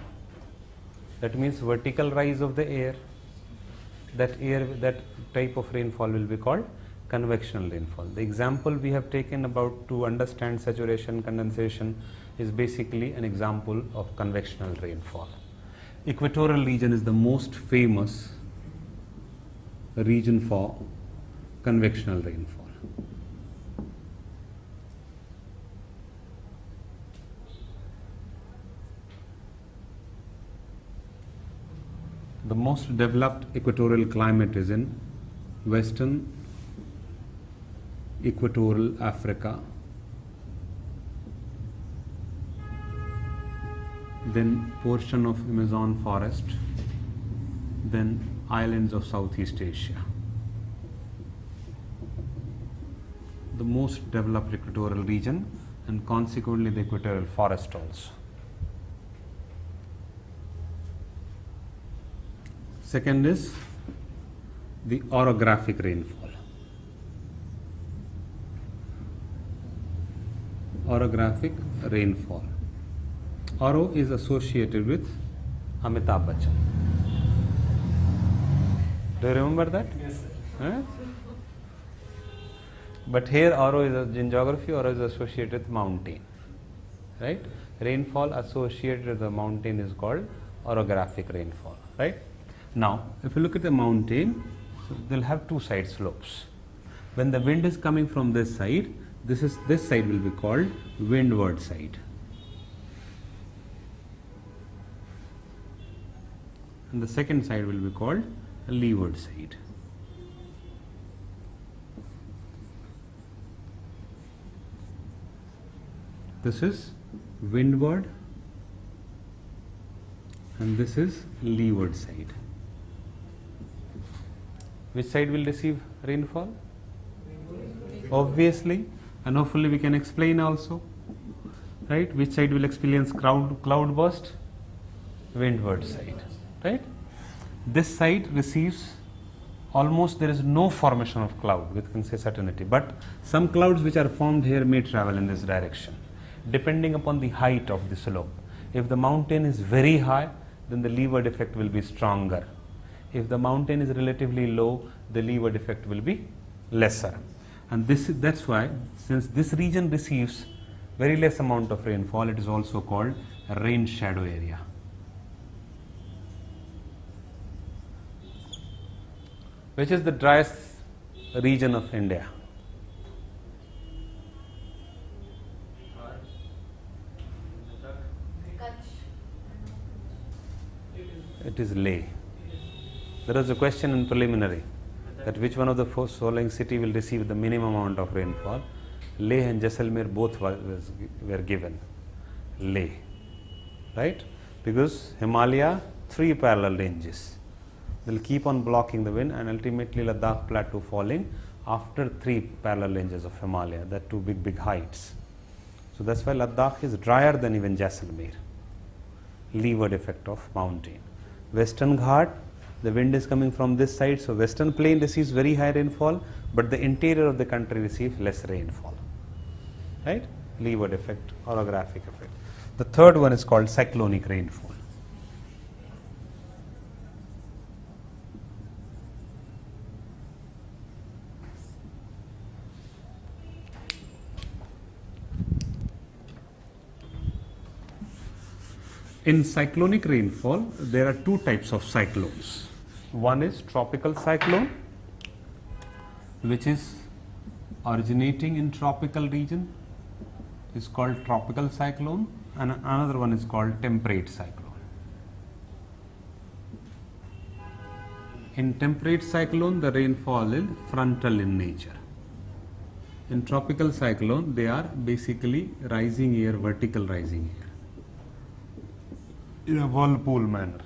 that means vertical rise of the air, that type of rainfall will be called convectional rainfall. The example we have taken about to understand saturation, condensation is basically an example of convectional rainfall. Equatorial region is the most famous region for convectional rainfall. The most developed equatorial climate is in western equatorial Africa, then portion of Amazon forest, then islands of Southeast Asia. The most developed equatorial region and consequently the equatorial forest also. Second is the orographic rainfall. Orographic rainfall. Oro is associated with Amitabh Bachchan. Do you remember that? Yes, sir. Eh? But here Oro is in geography, Oro is associated with mountain. Right? Rainfall associated with the mountain is called orographic rainfall. Right? Now, if you look at the mountain, so they'll have two side slopes. When the wind is coming from this side will be called windward side. And the second side will be called leeward side. This is windward and this is leeward side. Which side will receive rainfall? Obviously, and hopefully we can explain also. Right? Which side will experience cloud burst? Windward side. Right? This side receives almost, there is no formation of cloud, we can say certainty, but some clouds which are formed here may travel in this direction depending upon the height of the slope. If the mountain is very high, then the leeward effect will be stronger. If the mountain is relatively low, the leeward effect will be lesser. And that's why, since this region receives very less amount of rainfall, it is also called a rain shadow area. Which is the driest region of India? It is Leh. There was a question in preliminary that which one of the following city will receive the minimum amount of rainfall. Leh and Jaisalmer both were given. Leh, right? Because Himalaya, 3 parallel ranges. They'll keep on blocking the wind and ultimately Ladakh plateau falling after 3 parallel ranges of Himalaya, that 2 big heights. So that's why Ladakh is drier than even Jaisalmer. Leeward effect of mountain. Western Ghat, the wind is coming from this side, so western plain receives very high rainfall, but the interior of the country receives less rainfall. Right? Leeward effect, orographic effect. The third one is called cyclonic rainfall. In cyclonic rainfall, there are two types of cyclones. One is tropical cyclone, which is originating in tropical region, is called tropical cyclone, and another one is called temperate cyclone. In temperate cyclone, the rainfall is frontal in nature. In tropical cyclone, they are basically rising air, vertical rising air, in a whirlpool manner.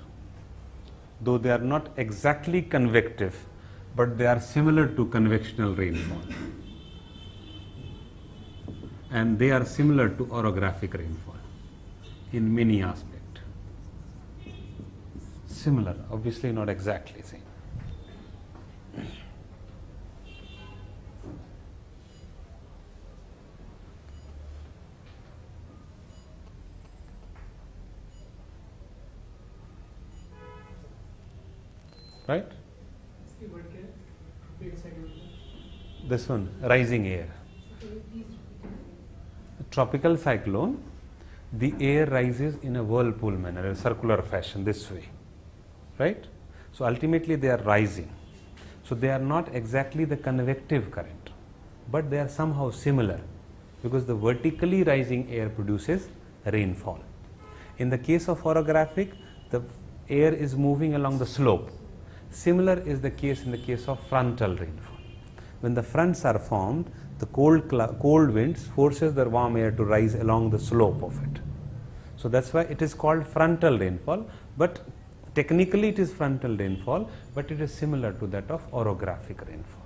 Though they are not exactly convective, but they are similar to convectional rainfall. And they are similar to orographic rainfall in many aspects. Similar, obviously not exactly same. Right? इसकी word क्या है? Tropical cyclone. This one, rising air. Tropical cyclone, the air rises in a whirlpool manner, a circular fashion, this way. Right? So ultimately they are rising. So they are not exactly the convective current, but they are somehow similar, because the vertically rising air produces rainfall. In the case of orographic, the air is moving along the slope. Similar is the case in the case of frontal rainfall. When the fronts are formed, the cold winds forces the warm air to rise along the slope of it. So that's why it is called frontal rainfall, but technically it is frontal rainfall, but it is similar to that of orographic rainfall.